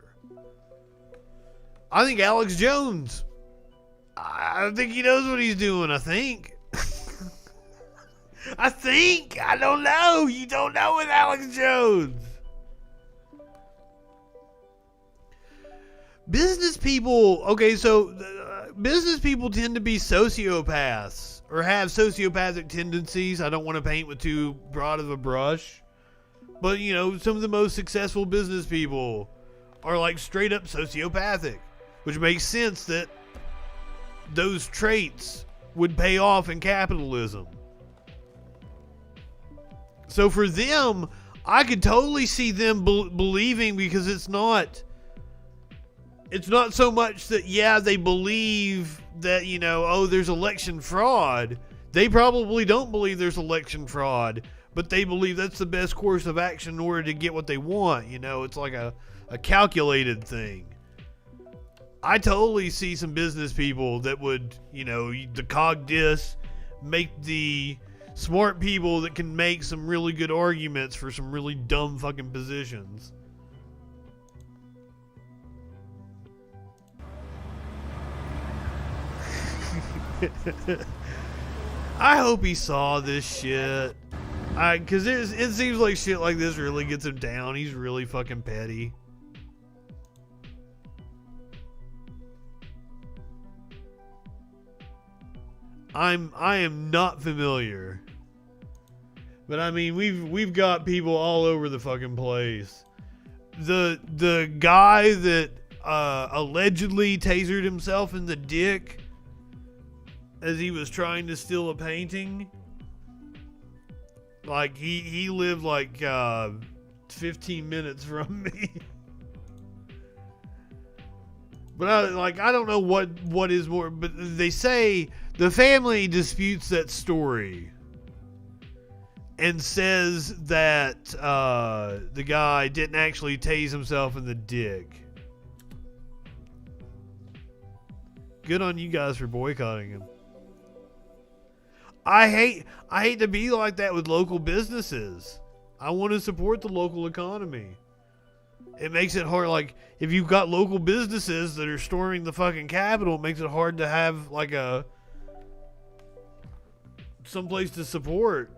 I think Alex Jones, I think he knows what he's doing, I think. I don't know. You don't know with Alex Jones. Business people, okay, so business people tend to be sociopaths or have sociopathic tendencies. I don't want to paint with too broad of a brush. But, you know, some of the most successful business people are like straight up sociopathic, which makes sense that those traits would pay off in capitalism. So for them, I could totally see them believing, because it's not so much that, yeah, they believe that, you know, oh, there's election fraud. They probably don't believe there's election fraud, but they believe that's the best course of action in order to get what they want. You know, it's like a calculated thing. I totally see some business people that would, you know, the cog dis, make the smart people that can make some really good arguments for some really dumb fucking positions. I hope he saw this shit. Because it seems like shit like this really gets him down. He's really fucking petty. I am not familiar. But I mean, we've got people all over the fucking place. The guy that allegedly tasered himself in the dick as he was trying to steal a painting. Like he lived like 15 minutes from me. But I don't know what is more, but they say the family disputes that story and says that the guy didn't actually tase himself in the dick. Good on you guys for boycotting him. I hate to be like that with local businesses. I want to support the local economy. It makes it hard. Like, if you've got local businesses that are storming the fucking Capitol, it makes it hard to have like someplace to support.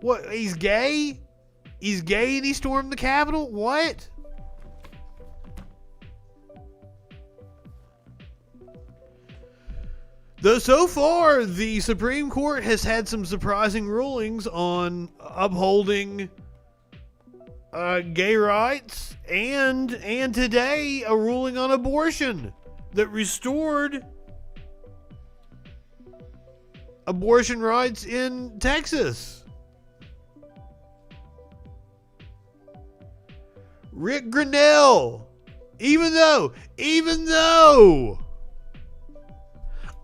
What? He's gay? He's gay and he stormed the Capitol? What? Though so far, the Supreme Court has had some surprising rulings on upholding gay rights, and today a ruling on abortion that restored abortion rights in Texas. Rick Grinnell, even though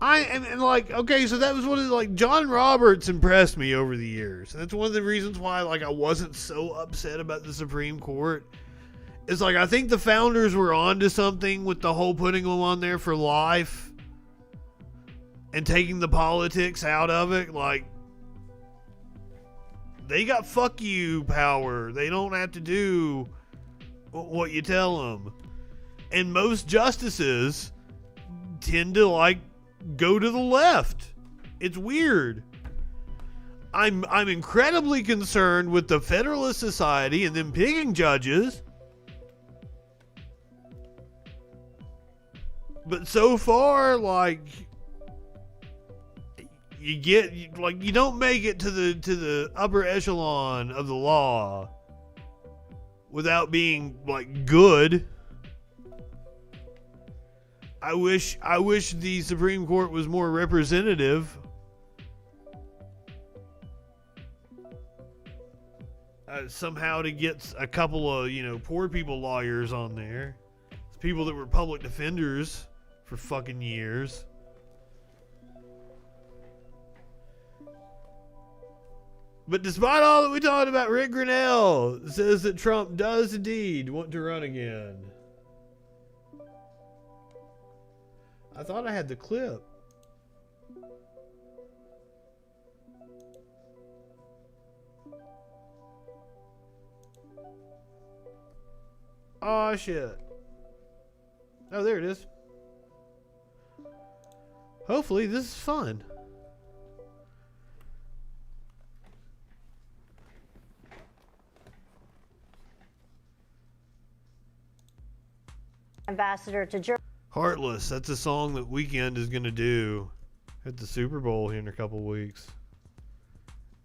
and like, okay, so that was one of the, like, John Roberts impressed me over the years. And that's one of the reasons why, like, I wasn't so upset about the Supreme Court. It's like, I think the founders were onto something with the whole putting them on there for life and taking the politics out of it. Like, they got fuck you power. They don't have to do what you tell them. And most justices tend to, like, go to the left. It's weird. I'm incredibly concerned with the Federalist Society and them picking judges But so far, like, you don't make it to the upper echelon of the law without being, like, good. I wish the Supreme Court was more representative. Somehow to get a couple of, poor people lawyers on there. People that were public defenders for fucking years. But despite all that we talked about, Rick Grinnell says that Trump does indeed want to run again. I thought I had the clip. Oh shit. Oh, there it is. Hopefully this is fun. Ambassador to Germany. Heartless. That's a song that Weekend is going to do at the Super Bowl here in a couple weeks.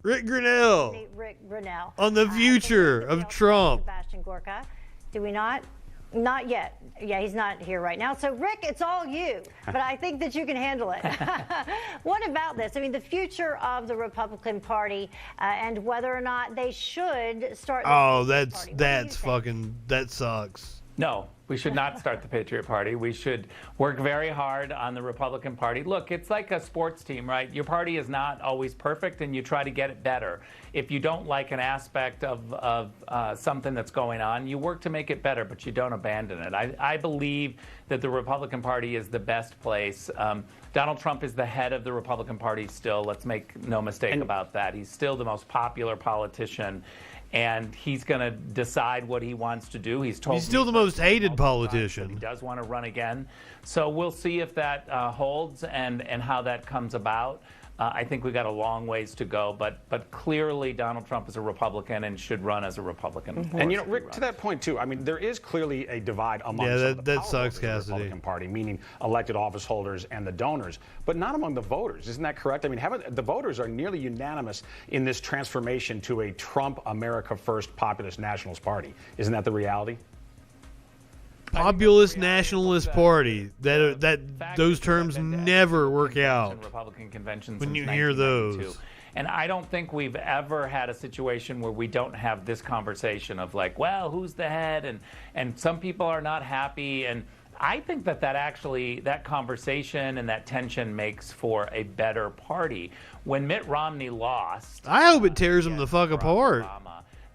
Rick Grinnell. Rick Grinnell. On the future of Trump. Sebastian Gorka. Do we not? Not yet. Yeah, he's not here right now. So, Rick, it's all you. But I think that you can handle it. What about this? I mean, the future of the Republican Party and whether or not they should start. Oh, that's fucking, that sucks. No, we should not start the Patriot Party. We should work very hard on the Republican Party. Look, it's like a sports team, right? Your party is not always perfect, and you try to get it better. If you don't like an aspect of something that's going on, you work to make it better, but you don't abandon it. I believe that the Republican Party is the best place. Donald Trump is the head of the Republican Party still. Let's make no mistake about that. He's still the most popular politician. And he's going to decide what he wants to do. He's still the most hated politician. He does want to run again. So we'll see if that holds and how that comes about. I think we got a long ways to go, but clearly Donald Trump is a Republican and should run as a Republican. Mm-hmm. And Rick, to that point too, I mean, there is clearly a divide among that sucks, the Republican Party, meaning elected office holders and the donors, but not among the voters. Isn't that correct? I mean, the voters are nearly unanimous in this transformation to a Trump America First populist nationalist party. Isn't that the reality? Populist Nationalist Party. Those terms never work out Republican conventions when you hear those. And I don't think we've ever had a situation where we don't have this conversation of like, well, who's the head? And some people are not happy. And I think that conversation and that tension makes for a better party. When Mitt Romney lost, I hope it tears him the fuck apart.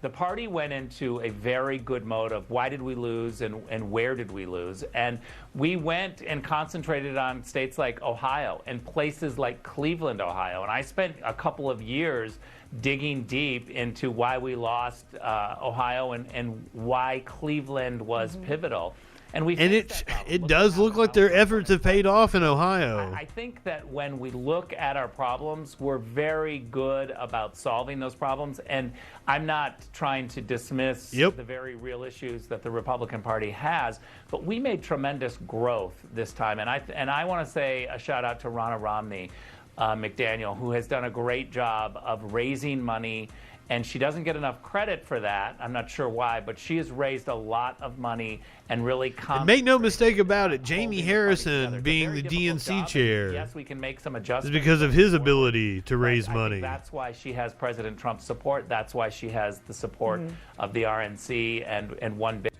The party went into a very good mode of why did we lose and where did we lose? And we went and concentrated on states like Ohio and places like Cleveland, Ohio. And I spent a couple of years digging deep into why we lost Ohio and why Cleveland was pivotal. And it does look like their efforts have paid off in Ohio. I think that when we look at our problems, we're very good about solving those problems. And I'm not trying to dismiss the very real issues that the Republican Party has, but we made tremendous growth this time. And I want to say a shout out to Ronna Romney McDaniel, who has done a great job of raising money. And she doesn't get enough credit for that. I'm not sure why, but she has raised a lot of money and really and make no mistake about it, Jamie Harrison being the DNC chair yes, we can make some adjustments. is because of his ability to raise I money. think that's why she has President Trump's support. That's why she has the support of the RNC and one big.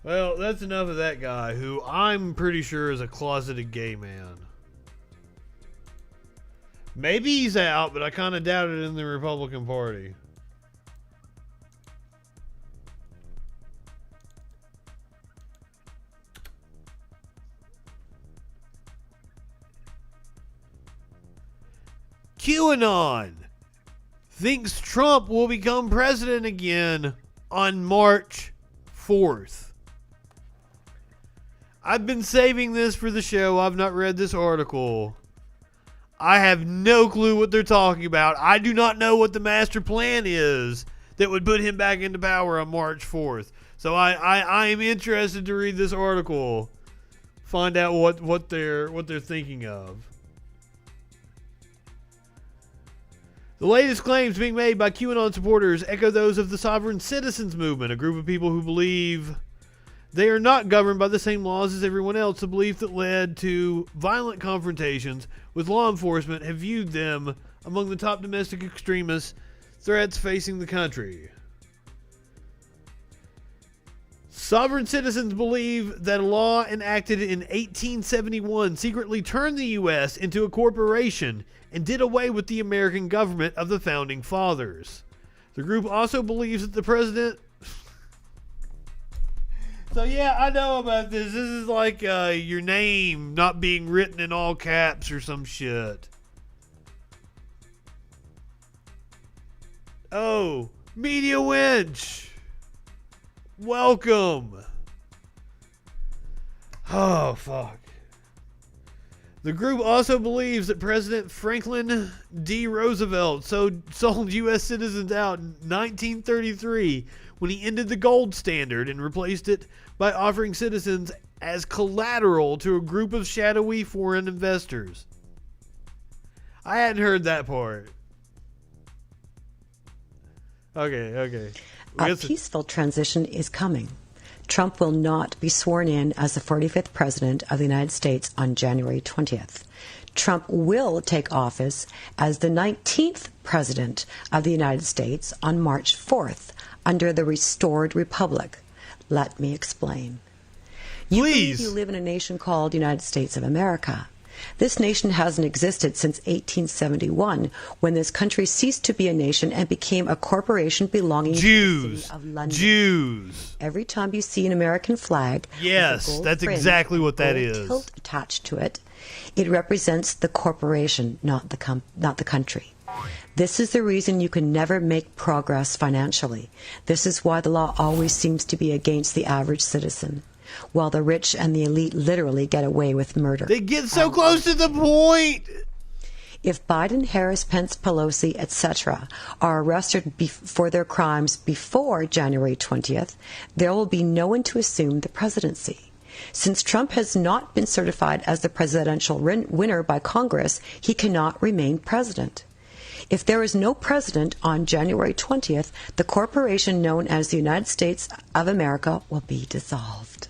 Well, that's enough of that guy, who I'm pretty sure is a closeted gay man. Maybe he's out, but I kind of doubt it in the Republican Party. QAnon thinks Trump will become president again on March 4th. I've been saving this for the show. I've not read this article. I have no clue what they're talking about. I do not know what the master plan is that would put him back into power on March 4th. So I am interested to read this article, find out what they're thinking of. The latest claims being made by QAnon supporters echo those of the Sovereign Citizens Movement, a group of people who believe they are not governed by the same laws as everyone else. The belief that led to violent confrontations with law enforcement have viewed them among the top domestic extremist threats facing the country. Sovereign citizens believe that a law enacted in 1871 secretly turned the U.S. into a corporation and did away with the American government of the Founding Fathers. The group also believes that the president... So yeah, I know about this. This is like your name not being written in all caps or some shit. Oh, Media Winch. Welcome. Oh, fuck. The group also believes that President Franklin D. Roosevelt sold U.S. citizens out in 1933 when he ended the gold standard and replaced it by offering citizens as collateral to a group of shadowy foreign investors. I hadn't heard that part. Okay. A peaceful transition is coming. Trump will not be sworn in as the 45th President of the United States on January 20th. Trump will take office as the 19th President of the United States on March 4th under the restored republic. Let me explain. You live in a nation called United States of America. This nation hasn't existed since 1871, when this country ceased to be a nation and became a corporation belonging to the city of London. Jews. Every time you see an American flag, yes, with a gold that's fringe, exactly what that gold is. Tilt attached to it, it represents the corporation, not the country. This is the reason you can never make progress financially. This is why the law always seems to be against the average citizen, while the rich and the elite literally get away with murder. They get so close to the point. If Biden, Harris, Pence, Pelosi, etc. are arrested for their crimes before January 20th, there will be no one to assume the presidency. Since Trump has not been certified as the presidential winner by Congress, he cannot remain president. If there is no president on January 20th, the corporation known as the United States of America will be dissolved.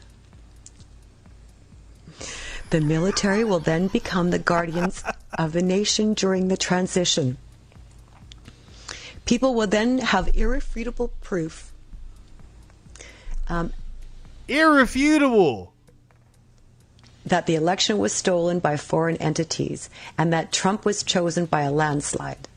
The military will then become the guardians of the nation during the transition. People will then have irrefutable proof. Irrefutable. That the election was stolen by foreign entities and that Trump was chosen by a landslide.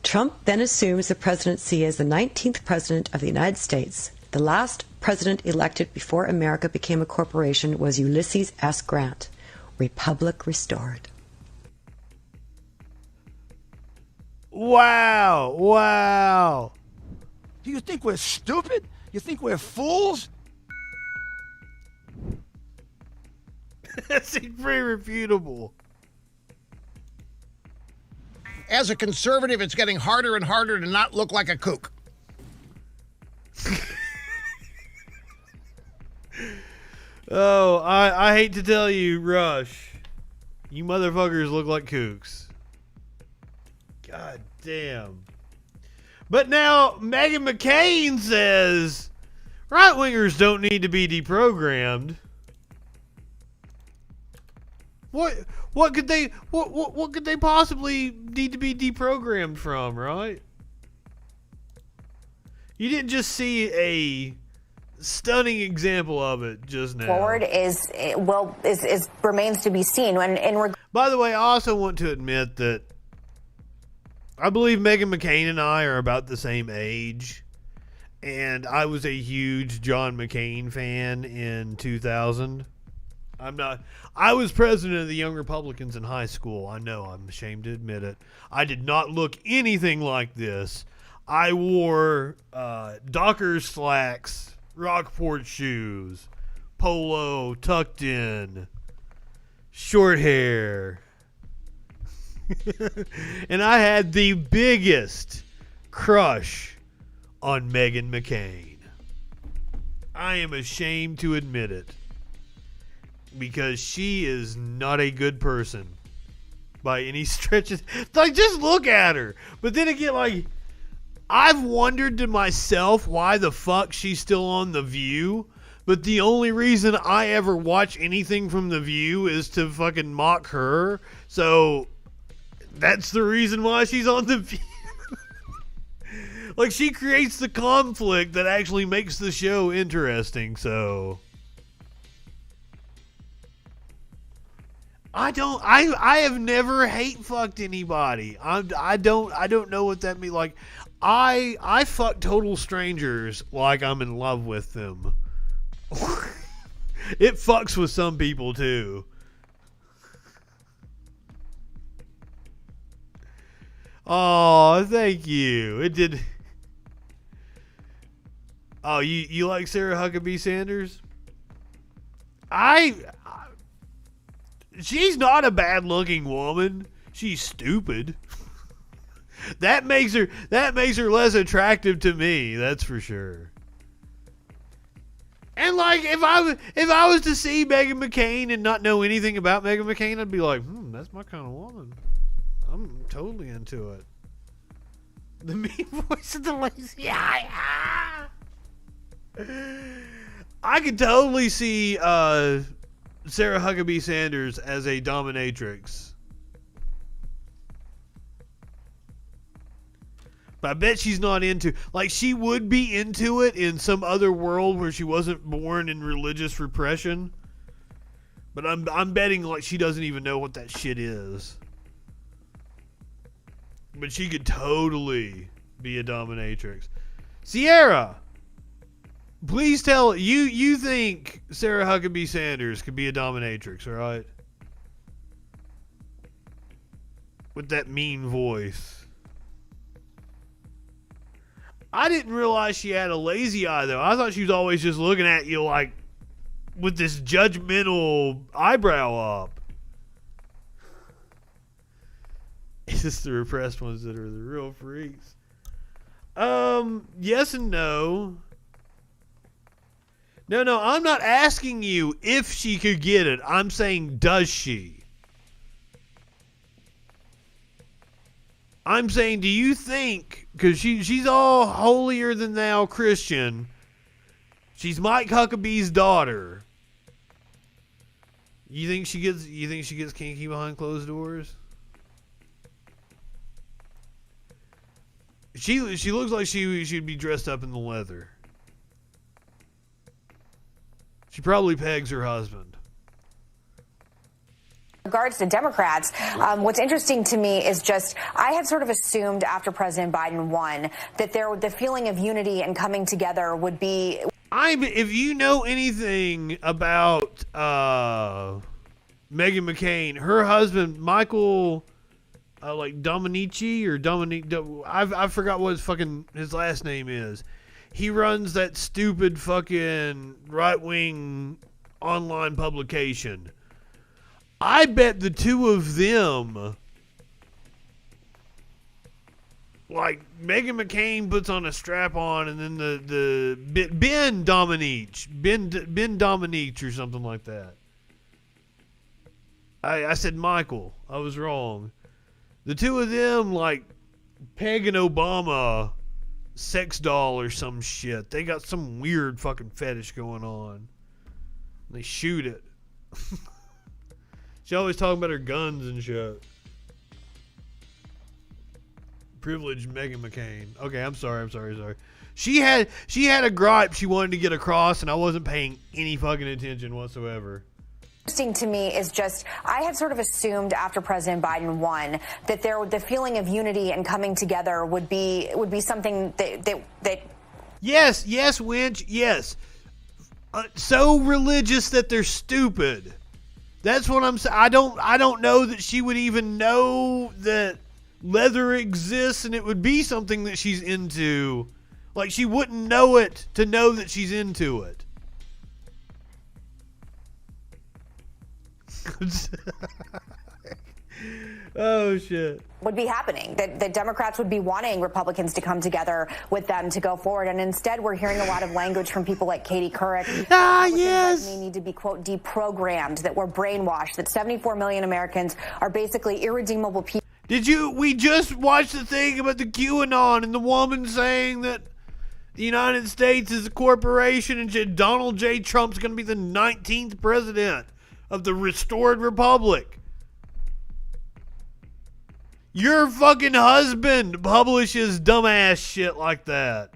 Trump then assumes the presidency as the 19th President of the United States. The last president elected before America became a corporation was Ulysses S. Grant. Republic restored. Wow. Do you think we're stupid? You think we're fools? That seems very refutable. As a conservative, it's getting harder and harder to not look like a kook. Oh, I hate to tell you, Rush. You motherfuckers look like kooks. God damn. But now, Meghan McCain says right-wingers don't need to be deprogrammed. What could they possibly need to be deprogrammed from, right? You didn't just see a stunning example of it just now. Forward remains to be seen. By the way, I also want to admit that I believe Meghan McCain and I are about the same age, and I was a huge John McCain fan in 2000. I was president of the Young Republicans in high school. I know, I'm ashamed to admit it. I did not look anything like this. I wore Dockers slacks, Rockport shoes, polo tucked in, short hair. And I had the biggest crush on Meghan McCain. I am ashamed to admit it. Because she is not a good person by any stretch of, like, just look at her. But then again, like, I've wondered to myself why the fuck she's still on The View. But the only reason I ever watch anything from The View is to fucking mock her. So that's the reason why she's on The View. Like, she creates the conflict that actually makes the show interesting, so I have never hate fucked anybody. I don't know what that means. Like, I fuck total strangers like I'm in love with them. It fucks with some people too. Oh, thank you. It did. Oh, you like Sarah Huckabee Sanders? She's not a bad-looking woman. She's stupid. That makes her less attractive to me. That's for sure. And like, if I was to see Meghan McCain and not know anything about Meghan McCain, I'd be like, that's my kind of woman. I'm totally into it. The mean voice of the lazy eye. I could totally see Sarah Huckabee Sanders as a dominatrix. But I bet she's not into, like, she would be into it in some other world where she wasn't born in religious repression. But I'm betting like she doesn't even know what that shit is. But she could totally be a dominatrix. Sierra, please tell you think Sarah Huckabee Sanders could be a dominatrix, all right? With that mean voice. I didn't realize she had a lazy eye, though. I thought she was always just looking at you like with this judgmental eyebrow up. It's just the repressed ones that are the real freaks. Yes and no. No, I'm not asking you if she could get it. I'm saying, does she? I'm saying, do you think, because she's all holier than thou Christian. She's Mike Huckabee's daughter. You think she gets kinky behind closed doors? She looks like she'd be dressed up in the leather. She probably pegs her husband. Regards to Democrats, what's interesting to me is just I had sort of assumed after President Biden won that the feeling of unity and coming together would be. If you know anything about Meghan McCain, her husband Michael, like Dominici or Dominique, I forgot what his last name is. He runs that stupid fucking right-wing online publication. I bet the two of them, like, Meghan McCain puts on a strap-on, and then the Ben Dominique or something like that. I said Michael. I was wrong. The two of them, like, peg an Obama sex doll or some shit. They got some weird fucking fetish going on. They shoot it. She always talking about her guns and shit. Privileged Meghan McCain. Okay, I'm sorry. She had a gripe she wanted to get across, and I wasn't paying any fucking attention whatsoever. Interesting to me is just I had sort of assumed after President Biden won that the feeling of unity and coming together would be something that. Yes, Winch. Yes. So religious that they're stupid. That's what I'm saying. I don't know that she would even know that leather exists and it would be something that she's into. Like, she wouldn't know it to know that she's into it. Oh, shit. Would be happening, that Democrats would be wanting Republicans to come together with them to go forward. And instead, we're hearing a lot of language from people like Katie Couric. Republicans like me need to be, quote, deprogrammed, that we're brainwashed, that 74 million Americans are basically irredeemable people. We just watched the thing about the QAnon and the woman saying that the United States is a corporation and Donald J. Trump's going to be the 19th president of the restored republic. Your fucking husband publishes dumbass shit like that.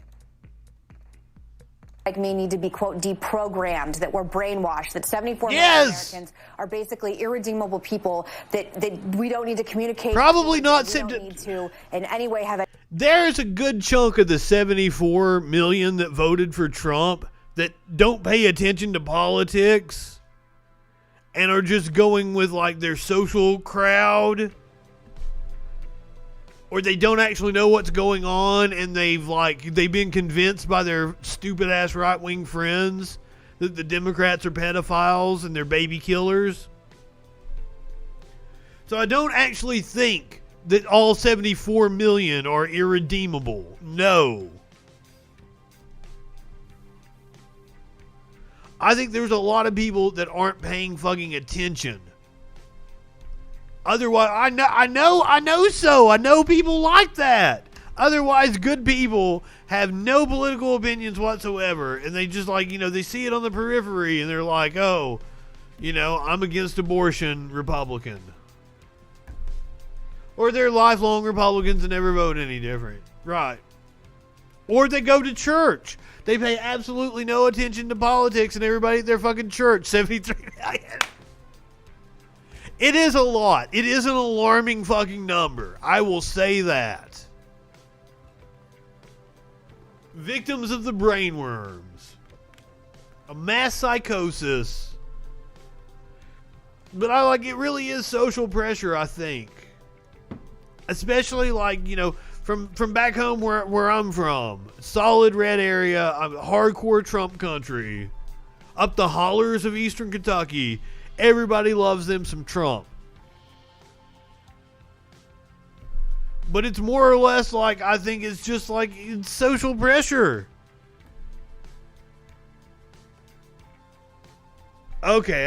Like me need to be, quote, deprogrammed, that we're brainwashed, that 74 million Americans are basically irredeemable people, that we don't need to communicate. Probably not. We don't need to in any way have. There's a good chunk of the 74 million that voted for Trump that don't pay attention to politics and are just going with like their social crowd. Or they don't actually know what's going on, and they've been convinced by their stupid ass right wing friends that the Democrats are pedophiles and they're baby killers. So I don't actually think that all 74 million are irredeemable. No. I think there's a lot of people that aren't paying fucking attention. Otherwise, I know people like that. Otherwise, good people have no political opinions whatsoever, and they just they see it on the periphery, and they're like, oh, I'm against abortion, Republican. Or they're lifelong Republicans and never vote any different. Right. Or they go to church. They pay absolutely no attention to politics and everybody at their fucking church. 73 million. It is a lot. It is an alarming fucking number. I will say that. Victims of the brainworms. A mass psychosis. But it really is social pressure, I think. Especially from back home where I'm from. Solid red area, hardcore Trump country. Up the hollers of eastern Kentucky. Everybody loves them some Trump. But it's more or less I think it's just it's social pressure. Okay.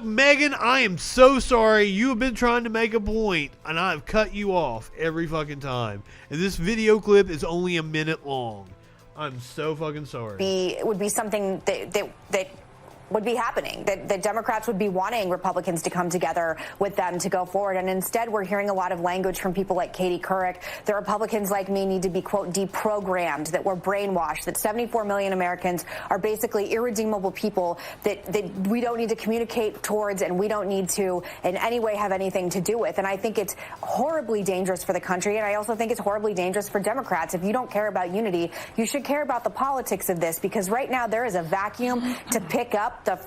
Megan, I am so sorry. You have been trying to make a point, and I have cut you off every fucking time. And this video clip is only a minute long. I'm so fucking sorry. It would be something that would be happening, that Democrats would be wanting Republicans to come together with them to go forward. And instead, we're hearing a lot of language from people like Katie Couric. The Republicans like me need to be, quote, deprogrammed, that we're brainwashed, that 74 million Americans are basically irredeemable people that we don't need to communicate towards and we don't need to in any way have anything to do with. And I think it's horribly dangerous for the country. And I also think it's horribly dangerous for Democrats. If you don't care about unity, you should care about the politics of this, because right now there is a vacuum to pick up the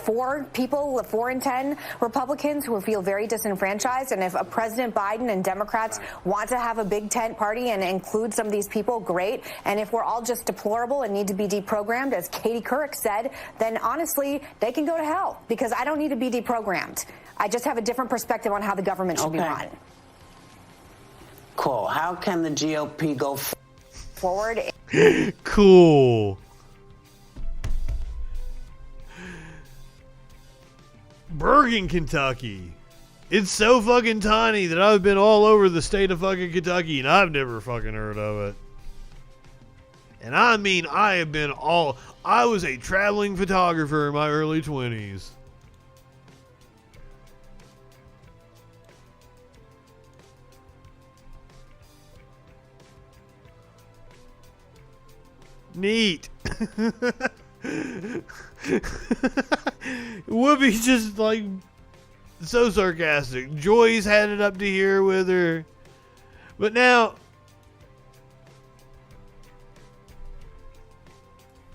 4 in 10 Republicans who feel very disenfranchised. And if President Biden and Democrats want to have a big tent party and include some of these people, great. And if we're all just deplorable and need to be deprogrammed, as Katie Couric said, then honestly, they can go to hell, because I don't need to be deprogrammed. I just have a different perspective on how the government should be run. Cool. How can the GOP go forward? Cool. Bergen, Kentucky. It's so fucking tiny that I've been all over the state of fucking Kentucky and I've never fucking heard of it. And I mean, I was a traveling photographer in my early 20s. Neat. Whoopi's just so sarcastic. Joy's had it up to here with her. But now,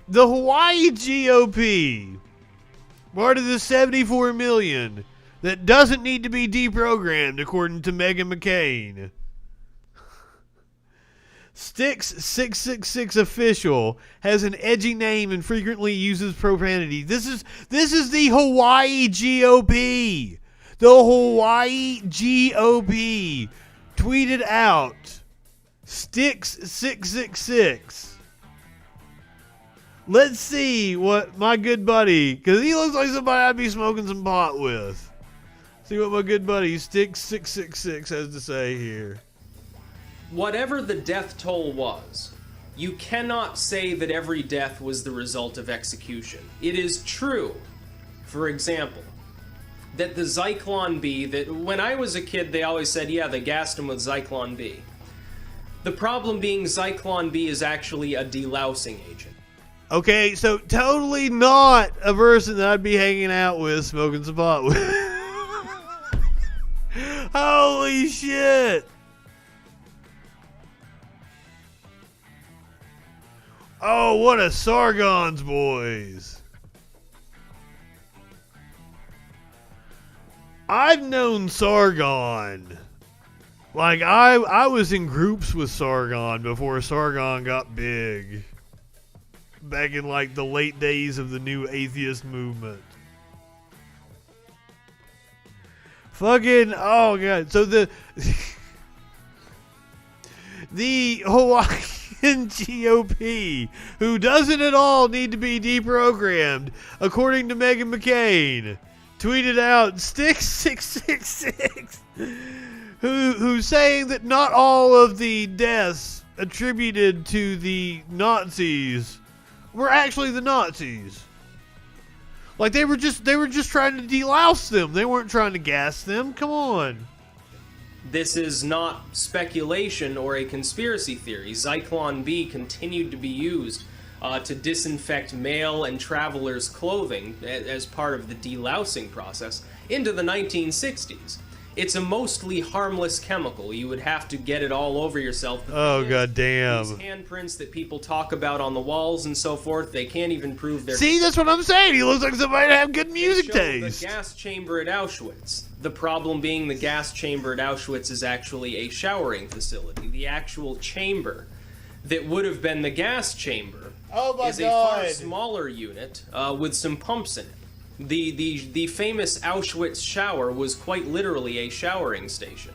the Hawaii GOP, part of the 74 million that doesn't need to be deprogrammed, according to Meghan McCain. Styx 666 official has an edgy name and frequently uses profanity. This is the Hawaii GOP. The Hawaii GOP tweeted out Sticks666. Let's see what my good buddy, because he looks like somebody I'd be smoking some pot with. See what my good buddy Sticks666 has to say here. Whatever the death toll was, you cannot say that every death was the result of execution. It is true, for example, that the Zyklon B, that when I was a kid they always said, yeah, they gassed him with Zyklon B. The problem being Zyklon B is actually a delousing agent. Okay, so totally not a person that I'd be hanging out with, smoking some pot with. Holy shit! Oh, what a Sargon's boys. I've known Sargon. Like, I was in groups with Sargon before Sargon got big. Back in, like, the late days of the new atheist movement. Fucking, oh, God. So the Hawaiian GOP, who doesn't at all need to be deprogrammed, according to Meghan McCain, tweeted out Sticks666, who's saying that not all of the deaths attributed to the Nazis were actually the Nazis. Like, they were just trying to delouse them. They weren't trying to gas them. Come on. This is not speculation or a conspiracy theory. Zyklon B continued to be used to disinfect mail and travelers' clothing as part of the delousing process into the 1960s. It's a mostly harmless chemical. You would have to get it all over yourself. Oh, goddamn. These handprints that people talk about on the walls and so forth, they can't even prove their... See, that's what I'm saying. He looks like somebody that have good music taste. The gas chamber at Auschwitz. The problem being the gas chamber at Auschwitz is actually a showering facility. The actual chamber that would have been the gas chamber is a far smaller unit with some pumps in it. The famous Auschwitz shower was quite literally a showering station.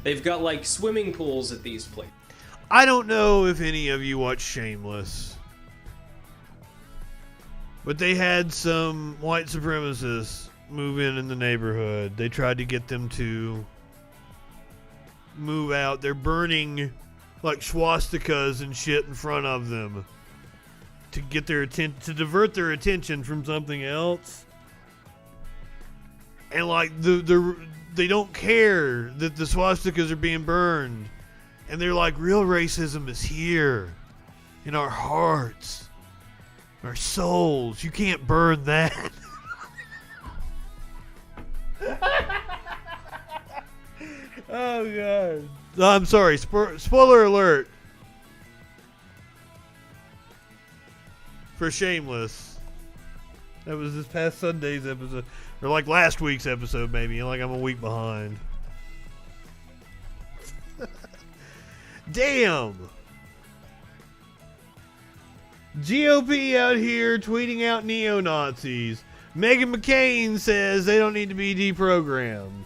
They've got like swimming pools at these places. I don't know if any of you watch Shameless, but they had some white supremacists move in the neighborhood. They tried to get them to move out. They're burning like swastikas and shit in front of them to get their attention, to divert their attention from something else. And like they don't care that the swastikas are being burned. And they're like, real racism is here in our hearts, our souls. You can't burn that. Oh, God. I'm sorry. Spoiler alert for Shameless. That was this past Sunday's episode. Or like last week's episode, maybe. Like I'm a week behind. Damn. GOP out here tweeting out neo-Nazis. Meghan McCain says they don't need to be deprogrammed.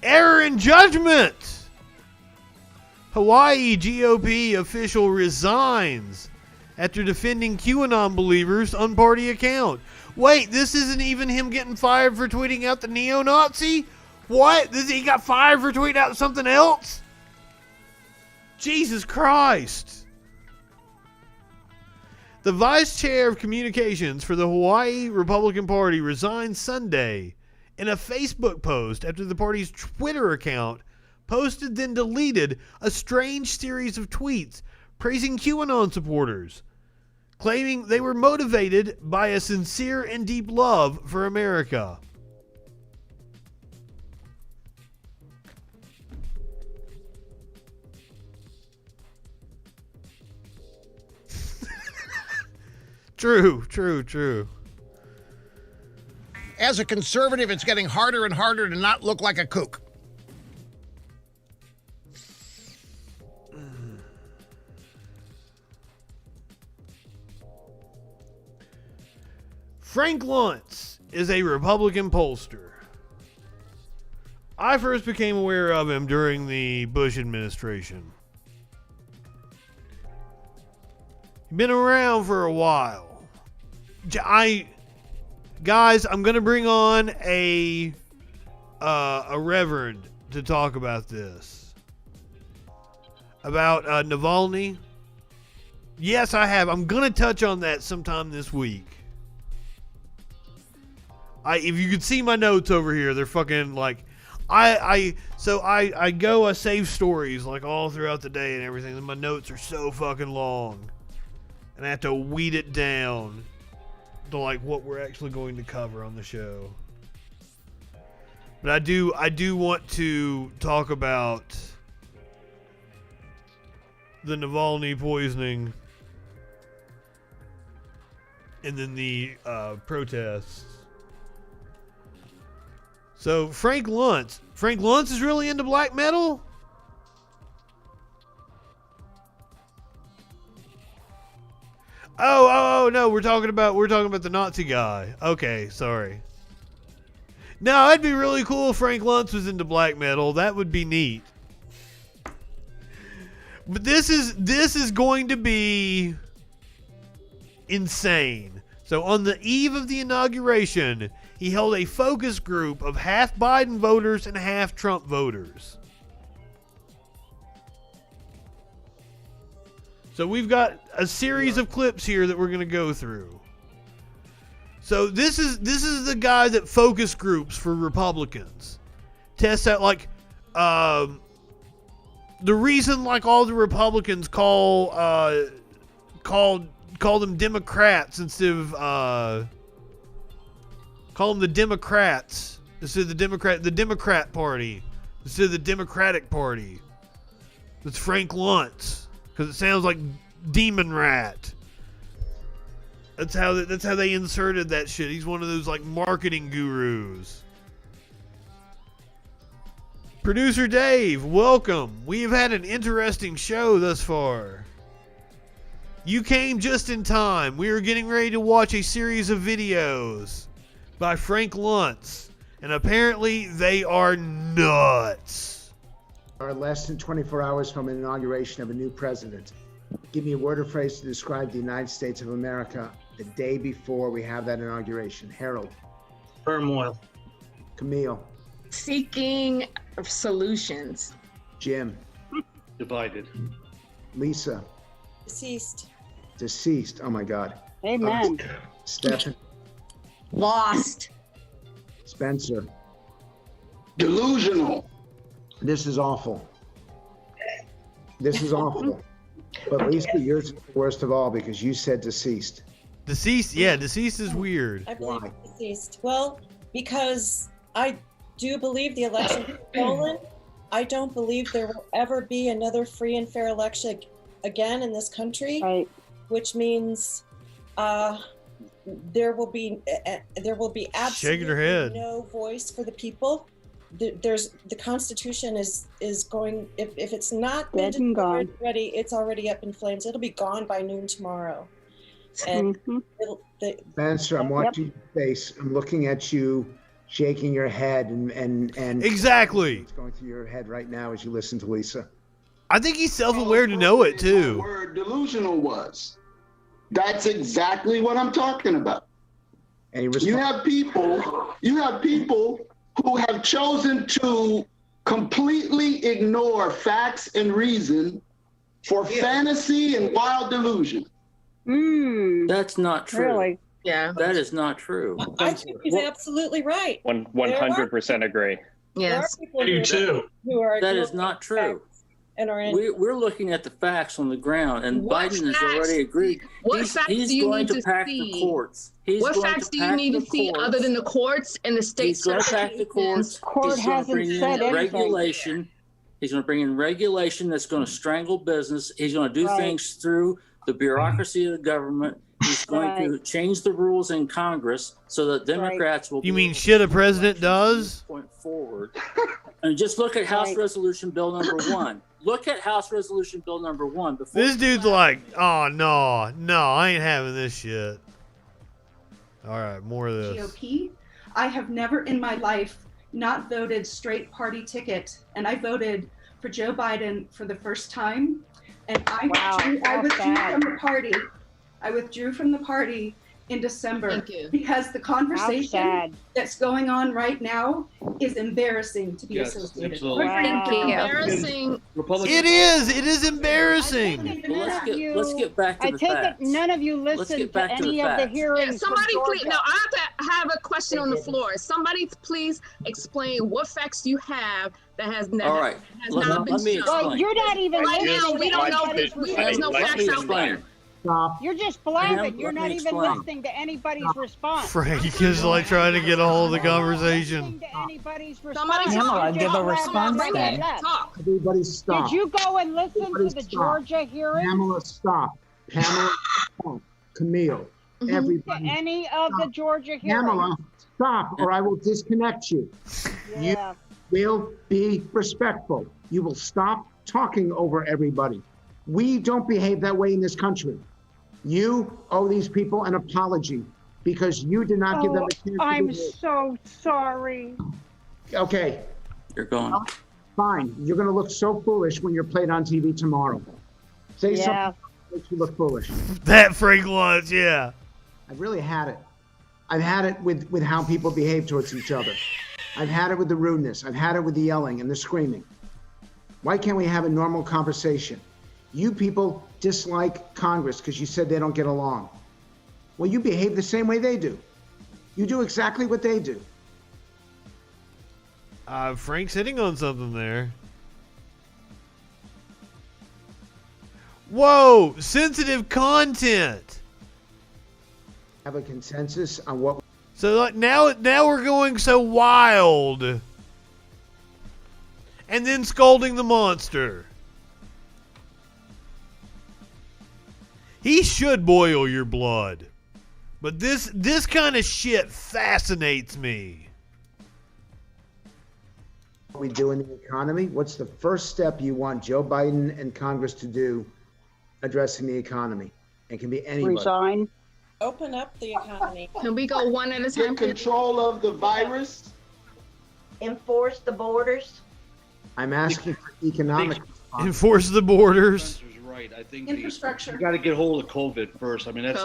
Error in judgment. Hawaii GOP official resigns after defending QAnon believers on party account. Wait, this isn't even him getting fired for tweeting out the neo-Nazi? What? He got fired for tweeting out something else? Jesus Christ. The vice chair of communications for the Hawaii Republican Party resigned Sunday in a Facebook post after the party's Twitter account posted then deleted a strange series of tweets praising QAnon supporters, claiming they were motivated by a sincere and deep love for America. True. As a conservative, it's getting harder and harder to not look like a kook. Frank Luntz is a Republican pollster. I first became aware of him during the Bush administration. He's been around for a while. Guys, I'm going to bring on a reverend to talk about this. About Navalny. Yes, I have. I'm going to touch on that sometime this week. If you could see my notes over here, they're fucking like, I save stories like all throughout the day and everything, and my notes are so fucking long. And I have to weed it down to like what we're actually going to cover on the show. But I do want to talk about the Navalny poisoning and then the protests. So Frank Luntz is really into black metal? Oh no, we're talking about the Nazi guy. Okay, sorry. No, it'd be really cool if Frank Luntz was into black metal. That would be neat. But this is going to be insane. So on the eve of the inauguration, he held a focus group of half Biden voters and half Trump voters. So we've got a series of clips here that we're going to go through. So this is the guy that focus groups for Republicans tests out, like the reason like all the Republicans call them Democrats instead of call them the Democrats instead of the Democrat Party instead of the Democratic Party. It's Frank Luntz because it sounds like Demon Rat. That's how they inserted that shit. He's one of those like marketing gurus. Producer Dave, welcome. We've had an interesting show thus far. You came just in time. We were getting ready to watch a series of videos by Frank Luntz, and apparently they are nuts. Are less than 24 hours from an inauguration of a new president. Give me a word or phrase to describe the United States of America the day before we have that inauguration. Harold. Turmoil. Camille. Seeking solutions. Jim. Divided. Lisa. Deceased. Oh my God. Amen. Stephen. Lost. Spencer. Delusional. This is awful. This is awful. But Lisa, yours is the worst of all because you said deceased. Deceased? Yeah, deceased is weird. I believe deceased. Well, because I do believe the election was stolen. I don't believe there will ever be another free and fair election again in this country. Right. Which means there will be absolutely Shaking her head. no voice for the people. The Constitution is going. If it's not been declared ready, it's already up in flames. It'll be gone by noon tomorrow. And Spencer, I'm watching your face. I'm looking at you, shaking your head, and exactly what's going through your head right now as you listen to Lisa. I think he's self-aware to know it too. Word delusional was. That's exactly what I'm talking about. And you have people who have chosen to completely ignore facts and reason for fantasy and wild delusion. That's not true. Really? Yeah. That is not true. I think he's absolutely right. 100% agree. Yes. I do too. That is not true. And are in We're looking at the facts on the ground, and What Biden has facts? already agreed. What He's facts do he's you going need to to pack see? the courts. He's What going facts to do you pack need the to see courts. other than the courts and the state He's going to pack the courts. Court He's going to hasn't bring in said anything. regulation. He's going to bring in regulation that's going to strangle business. He's going to do Right. things through the bureaucracy of the government. He's going to change the rules in Congress so that Democrats will. You mean shit a president does? Point forward. And just look at House Resolution Bill number 1. Look at House Resolution Bill number 1. Before This dude's like, oh no, I ain't having this shit. All right, more of this. GOP I have never in my life not voted straight party ticket, and I voted for Joe Biden for the first time. And I withdrew from the party. I withdrew from the party in December because the conversation that's going on right now is embarrassing to be associated absolutely. with. Embarrassing. It is embarrassing. Let's get back to I the take facts. it none of you listened to any of the hearings. Yeah, somebody from please. Georgia. No, I have a question on the floor. Somebody please explain what facts you have that has All right. not been Let me shown. explain. Well, you're not even Right listening now, to we don't know. anybody's There's no Let facts me out there. explain. Stop. You're just blabbing. You're Let not me even explain. listening to anybody's response. Frank is like trying to get a hold of the conversation. To anybody's Somebody response. talk. Pamela, give a response Right then. left. Talk. Everybody stop. Did you go and listen Everybody to the stop. Georgia hearing? Pamela, stop. Pamela, stop. Camille, To everybody. any of the Georgia hearings? Pamela, stop, or I will disconnect you. Yeah. You will be respectful. You will stop talking over everybody. We don't behave that way in this country. You owe these people an apology because you did not give them a chance to I'm do it. so sorry. Okay, You're going. fine. You're going to look so foolish when you're played on TV tomorrow. Say Yeah. something that makes you look foolish. That Frank was, yeah. I've really had it. I've had it with how people behave towards each other. I've had it with the rudeness. I've had it with the yelling and the screaming. Why can't we have a normal conversation? You people dislike Congress because you said they don't get along. Well, you behave the same way they do. You do exactly what they do. Frank's hitting on something there. Whoa, sensitive content. Have a consensus on what. So like now we're going so wild. And then scolding the monster. He should boil your blood. But this kind of shit fascinates me. we do in the economy? What's the first step you want Joe Biden and Congress to do addressing the economy? It can be anybody. Resign. Open up the economy. Can we go one at a time? Get control of the virus. Enforce the borders. I'm asking for economic. Enforce the borders. Right. I think infrastructure. You got to get hold of COVID first. I mean, that's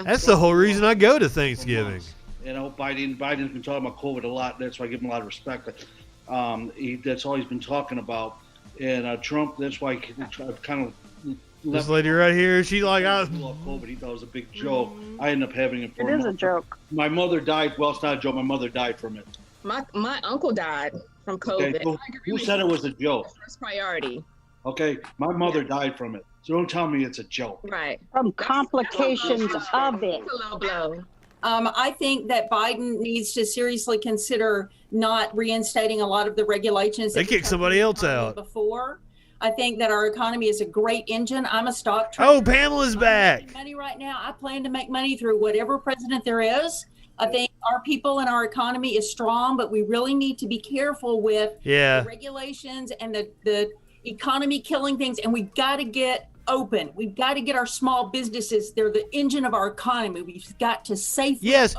That's the whole reason I go to Thanksgiving. You know, Biden's been talking about COVID a lot. That's why I give him a lot of respect. That's all he's been talking about. And Trump, that's why I've kind of This lady right here, she like I COVID. He thought it was a big joke. I ended up having it for It is a joke. My mother died. Well, it's not a joke. My mother died from it. My uncle died from COVID. Okay, who said it was a joke? First priority. Okay, my mother died from it. So don't tell me it's a joke. Right. From complications of it. A low blow. I think that Biden needs to seriously consider not reinstating a lot of the regulations. They that kicked somebody else out. Before. I think that our economy is a great engine. I'm a stock trader. Oh, Pamela's back. Money right now. I plan to make money through whatever president there is. I think our people and our economy is strong, but we really need to be careful with Yeah. the regulations and the economy killing things. And we've got to get open. We've got to get our small businesses. They're the engine of our economy. We've got to safely Yes.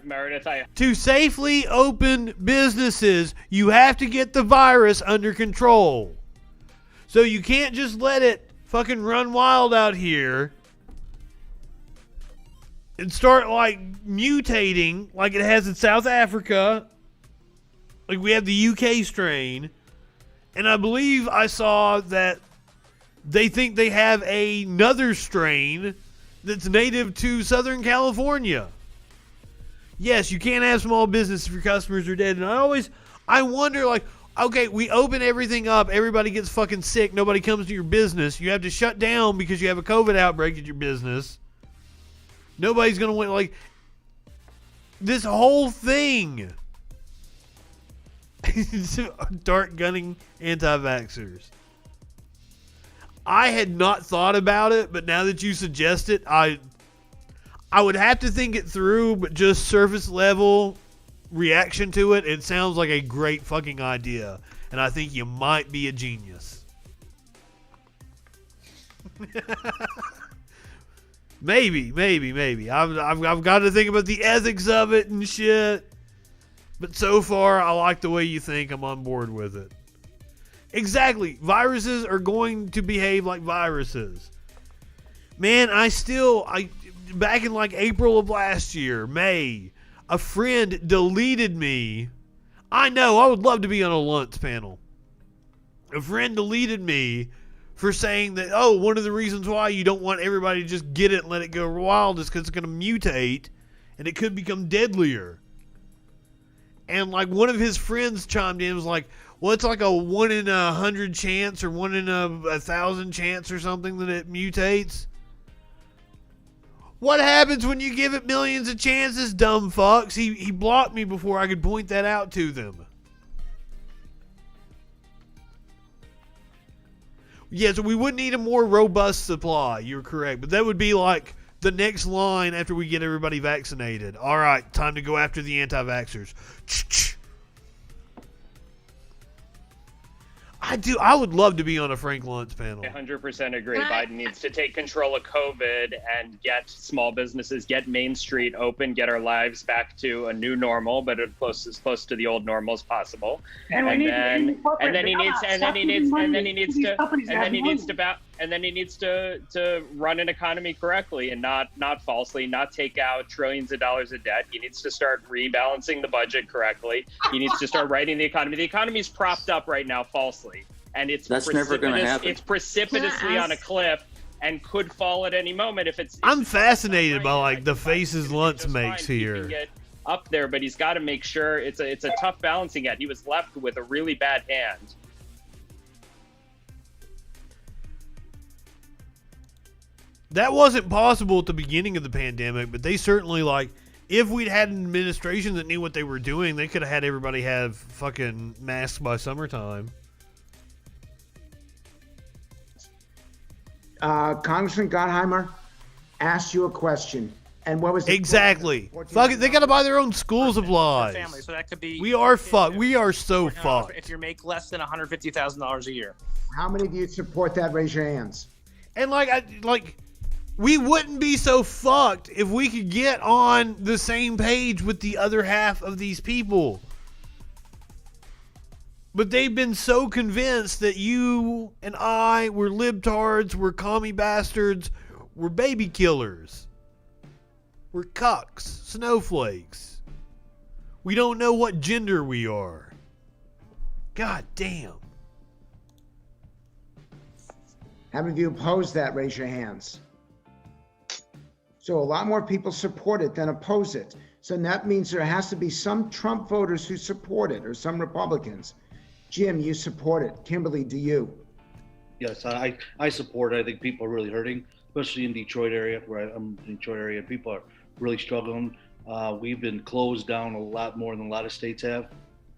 Meredith, To safely open businesses, you have to get the virus under control. So you can't just let it fucking run wild out here and start like mutating like it has in South Africa. Like we have the UK strain. And I believe I saw that they think they have another strain that's native to Southern California. Yes, you can't have small business if your customers are dead. And I wonder, like, okay, we open everything up. Everybody gets fucking sick. Nobody comes to your business. You have to shut down because you have a COVID outbreak at your business. Nobody's going to win. Like, this whole thing. Dart gunning anti-vaxxers. I had not thought about it, but now that you suggest it, I would have to think it through, but just surface level reaction to it, it sounds like a great fucking idea. And I think you might be a genius. Maybe. I've got to think about the ethics of it and shit. But so far, I like the way you think. I'm on board with it. Exactly. Viruses are going to behave like viruses. Man, back in like April of last year, May, a friend deleted me. I know, I would love to be on a lunch panel. A friend deleted me for saying that, one of the reasons why you don't want everybody to just get it and let it go wild is because it's going to mutate and it could become deadlier. And like one of his friends chimed in and was like, well, it's like a 1 in 100 chance or 1 in 1,000 chance or something that it mutates. What happens when you give it millions of chances, dumb fucks? He blocked me before I could point that out to them. Yeah, so we would need a more robust supply. You're correct. But that would be like the next line after we get everybody vaccinated. All right, time to go after the anti-vaxxers. I would love to be on a Frank Luntz panel. 100% agree. Biden needs to take control of COVID and get small businesses, get Main Street open, get our lives back to a new normal, but as close to the old normal as possible. And then he needs to run an economy correctly and not falsely, not take out trillions of dollars of debt. He needs to start rebalancing the budget correctly. He needs to start righting the economy. The economy is propped up right now falsely, and it's never going to happen. It's precipitously on a cliff and could fall at any moment if it's. I'm fascinated by like the faces Luntz makes here. He can get up there, but he's got to make sure it's a tough balancing act. He was left with a really bad hand. That wasn't possible at the beginning of the pandemic, but they certainly, like, if we'd had an administration that knew what they were doing, they could have had everybody have fucking masks by summertime. Congressman Gottheimer asked you a question. And what was the exactly? Fuck it, they gotta buy their own school supplies. Family, so that could be. We are fucked. We are so fucked. If you make less than $150,000 a year. How many of you support that? Raise your hands. And we wouldn't be so fucked if we could get on the same page with the other half of these people. But they've been so convinced that you and I were libtards, we're commie bastards, we're baby killers. We're cucks, snowflakes. We don't know what gender we are. God damn. How many of you oppose that? Raise your hands. So a lot more people support it than oppose it. So that means there has to be some Trump voters who support it, or some Republicans. Jim, you support it. Kimberly, do you? Yes, I support it. I think people are really hurting, especially in Detroit area, where I'm in Detroit area. People are really struggling. We've been closed down a lot more than a lot of states have.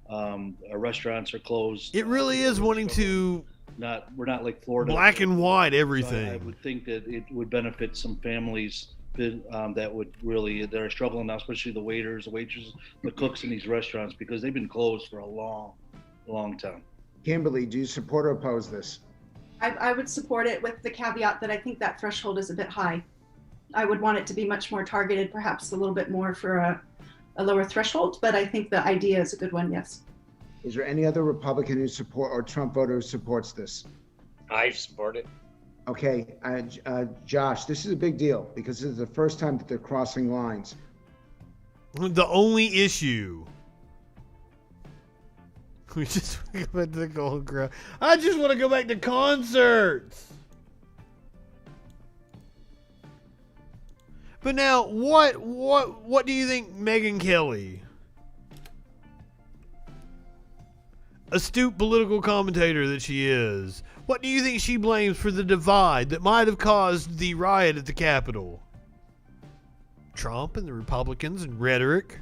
Our restaurants are closed. It really is wanting to we're not like Florida. Black and white everything. So I would think that it would benefit some families that are struggling now, especially the waiters, the waitresses, the cooks in these restaurants, because they've been closed for a long time. Kimberly, do you support or oppose this? I would support it with the caveat that I think that threshold is a bit high. I would want it to be much more targeted, perhaps a little bit more for a lower threshold, but I think the idea is a good one, yes. Is there any other Republican who support or Trump voter who supports this? I support it. Okay, Josh, this is a big deal because this is the first time that they're crossing lines. The only issue. We just went to the Golden Crown. I just want to go back to concerts. But now, what do you think Megyn Kelly, astute political commentator that she is, what do you think she blames for the divide that might have caused the riot at the Capitol? Trump and the Republicans and rhetoric?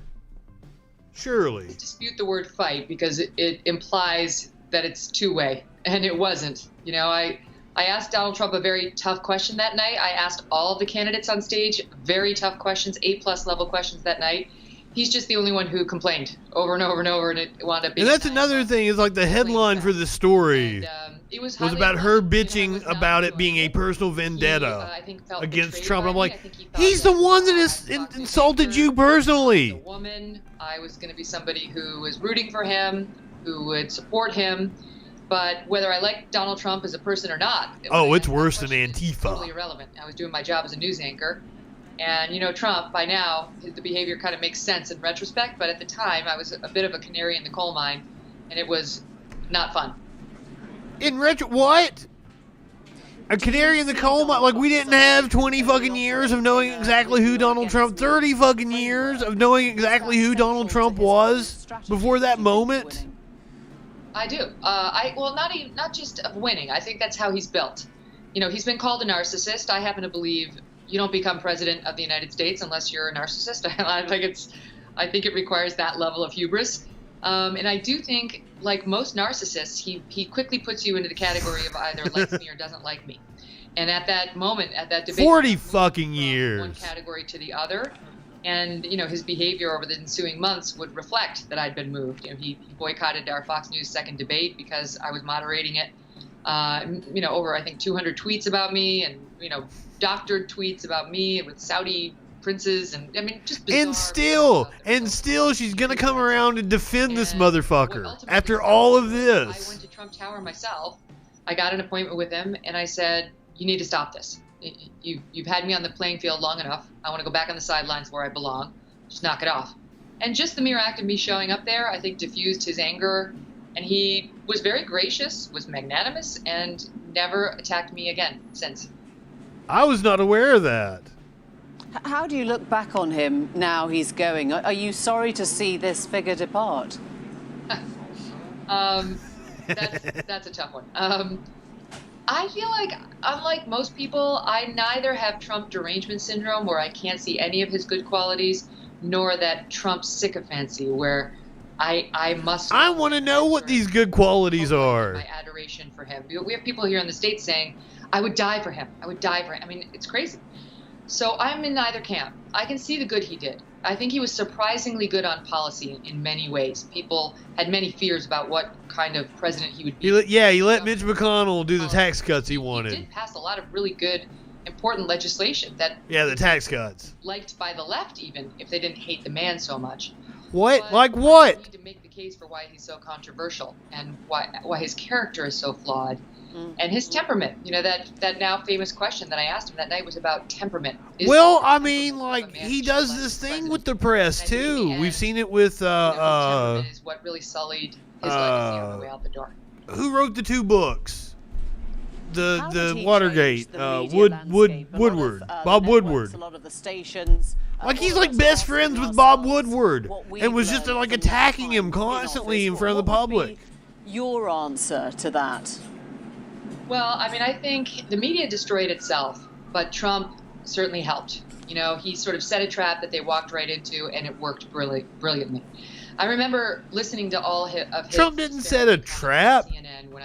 Surely. Dispute the word fight because it implies that it's two-way, and it wasn't. You know, I asked Donald Trump a very tough question that night. I asked all of the candidates on stage very tough questions, A+ level questions that night. He's just the only one who complained over and over and over, and it wound up being. And that's another thing, is like the headline for the story was about her bitching about it being a personal vendetta against Trump. I'm like, he's the one that has insulted you personally. Woman, I was going to be somebody who was rooting for him, who would support him. But whether I like Donald Trump as a person or not, it's worse than Antifa. Totally irrelevant. I was doing my job as a news anchor. And, Trump, by now, the behavior kind of makes sense in retrospect. But at the time, I was a bit of a canary in the coal mine. And it was not fun. What? A canary in the coal mine? Like, we didn't have 20 fucking years of knowing exactly who Donald Trump, 30 fucking years of knowing exactly who Donald Trump was before that moment? I do. Not just of winning. I think that's how he's built. He's been called a narcissist. I happen to believe you don't become president of the United States unless you're a narcissist. I think it requires that level of hubris. And I do think, like most narcissists, he quickly puts you into the category of either likes me or doesn't like me. And at that moment, at that debate, 40 fucking years. One category to the other. And, his behavior over the ensuing months would reflect that I'd been moved. He boycotted our Fox News second debate because I was moderating it. Over, I think, 200 tweets about me and, doctored tweets about me with Saudi princes and, just bizarre. And still, she's going to come around and defend this motherfucker after all of this. I went to Trump Tower myself. I got an appointment with him, and I said, you need to stop this. You've had me on the playing field long enough. I want to go back on the sidelines where I belong. Just knock it off. And just the mere act of me showing up there, I think, diffused his anger. And he was very gracious, was magnanimous, and never attacked me again since. I was not aware of that. How do you look back on him now he's going? Are you sorry to see this figure depart? That's a tough one. I feel like, unlike most people, I neither have Trump derangement syndrome, where I can't see any of his good qualities, nor that Trump sycophancy, where I must... I want to know what these good qualities are. My adoration for him. We have people here in the States saying, I would die for him. I would die for him. It's crazy. So I'm in neither camp. I can see the good he did. I think he was surprisingly good on policy in many ways. People had many fears about what kind of president he would be. He let Mitch McConnell do the tax cuts he wanted. He did pass a lot of really good, important legislation that... Yeah, the tax cuts. ...liked by the left, even, if they didn't hate the man so much. What? But like what? I need to make the case for why he's so controversial and why his character is so flawed. And his temperament, that now famous question that I asked him that night was about temperament. He does this thing with the press too. We've seen it with temperament is what really sullied his legacy on the way out the door. Who wrote the two books? The Watergate, Woodward, Bob Woodward. A lot of the stations. He's like best friends with Bob Woodward, and was just attacking him constantly in front of the public. Your answer to that? Well, I think the media destroyed itself, but Trump certainly helped. He sort of set a trap that they walked right into, and it worked brilliantly. I remember listening to all of his... Trump didn't set a trap. CNN when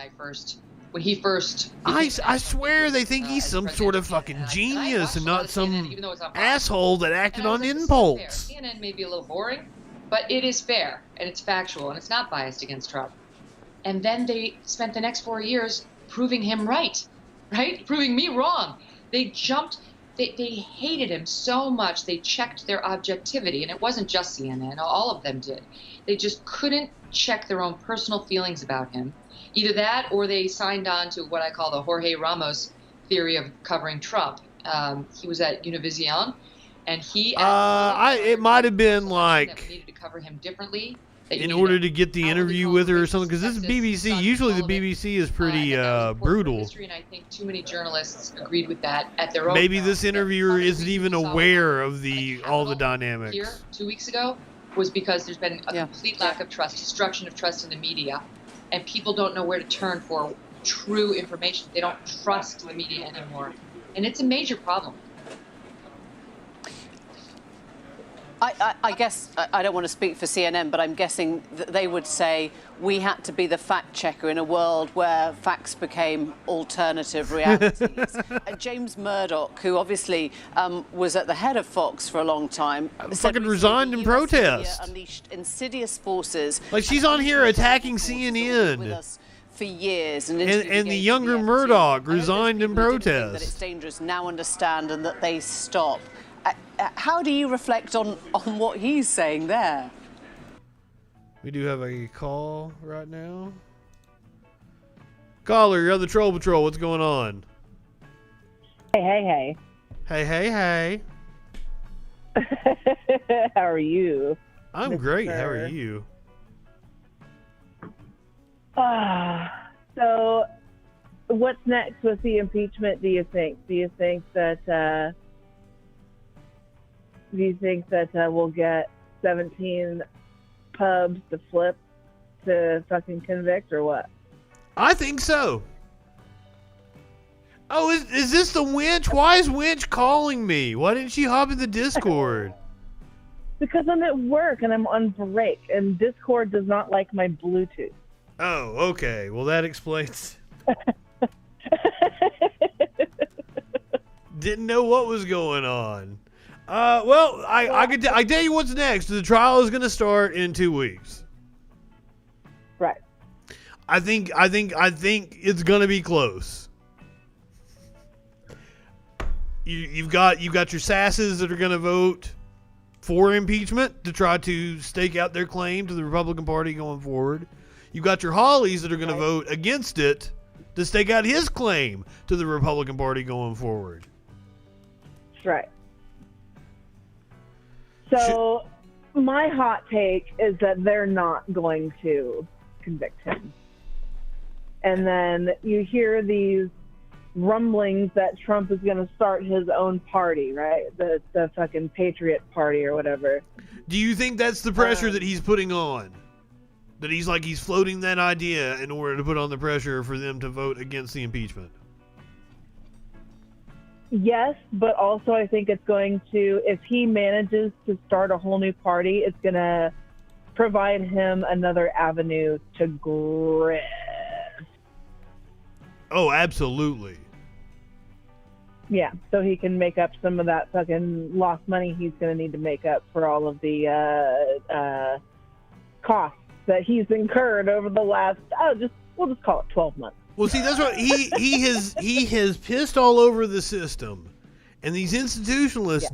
he first... I swear they think he's some sort of fucking genius and not some asshole that acted on impulse. CNN may be a little boring, but it is fair, and it's factual, and it's not biased against Trump. And then they spent the next 4 years proving him right? Proving me wrong. They hated him so much, they checked their objectivity, and it wasn't just CNN, all of them did. They just couldn't check their own personal feelings about him. Either that, or they signed on to what I call the Jorge Ramos theory of covering Trump. He was at Univision, and he... it might have been that we needed to cover him differently. In order to get the interview with her or something, because this is BBC. Usually the BBC is pretty brutal. And I think too many journalists agreed with that at their own. Maybe this interviewer isn't even aware of all the dynamics. Here 2 weeks ago was because there's been a complete lack of trust, destruction of trust in the media, and people don't know where to turn for true information. They don't trust the media anymore, and it's a major problem. I guess I don't want to speak for CNN, but I'm guessing that they would say we had to be the fact checker in a world where facts became alternative realities. James Murdoch, who obviously was at the head of Fox for a long time, fucking resigned in protest. Unleashed insidious forces. She's on here attacking CNN. for years. And the younger Murdoch resigned in protest. That it's dangerous now understand and that they stop. How do you reflect on what he's saying there? We do have a call right now. Caller, you're on the Troll Patrol. What's going on? Hey. Hey. How are you? I'm great. How are you? So, what's next with the impeachment, do you think? Do you think that we'll get 17 pubs to flip to fucking convict or what? I think so. Oh, is this the Winch? Why is Winch calling me? Why didn't she hop in the Discord? Because I'm at work and I'm on break, and Discord does not like my Bluetooth. Oh, okay. Well, that explains. Didn't know what was going on. Well, I tell you what's next. The trial is going to start in 2 weeks. Right. I think it's going to be close. You've got your sasses that are going to vote for impeachment to try to stake out their claim to the Republican Party going forward. You've got your Hollies that are going to vote against it to stake out his claim to the Republican Party going forward. Right. So my hot take is that they're not going to convict him. And then you hear these rumblings that Trump is going to start his own party, right? The fucking Patriot Party or whatever. Do you think that's the pressure that he's putting on? That he's floating that idea in order to put on the pressure for them to vote against the impeachment? Yes, but also I think it's going to, if he manages to start a whole new party, it's going to provide him another avenue to grift. Oh, absolutely. Yeah, so he can make up some of that fucking lost money he's going to need to make up for all of the costs that he's incurred over the last, we'll just call it 12 months. Well, see, that's what he has pissed all over the system, and these institutionalists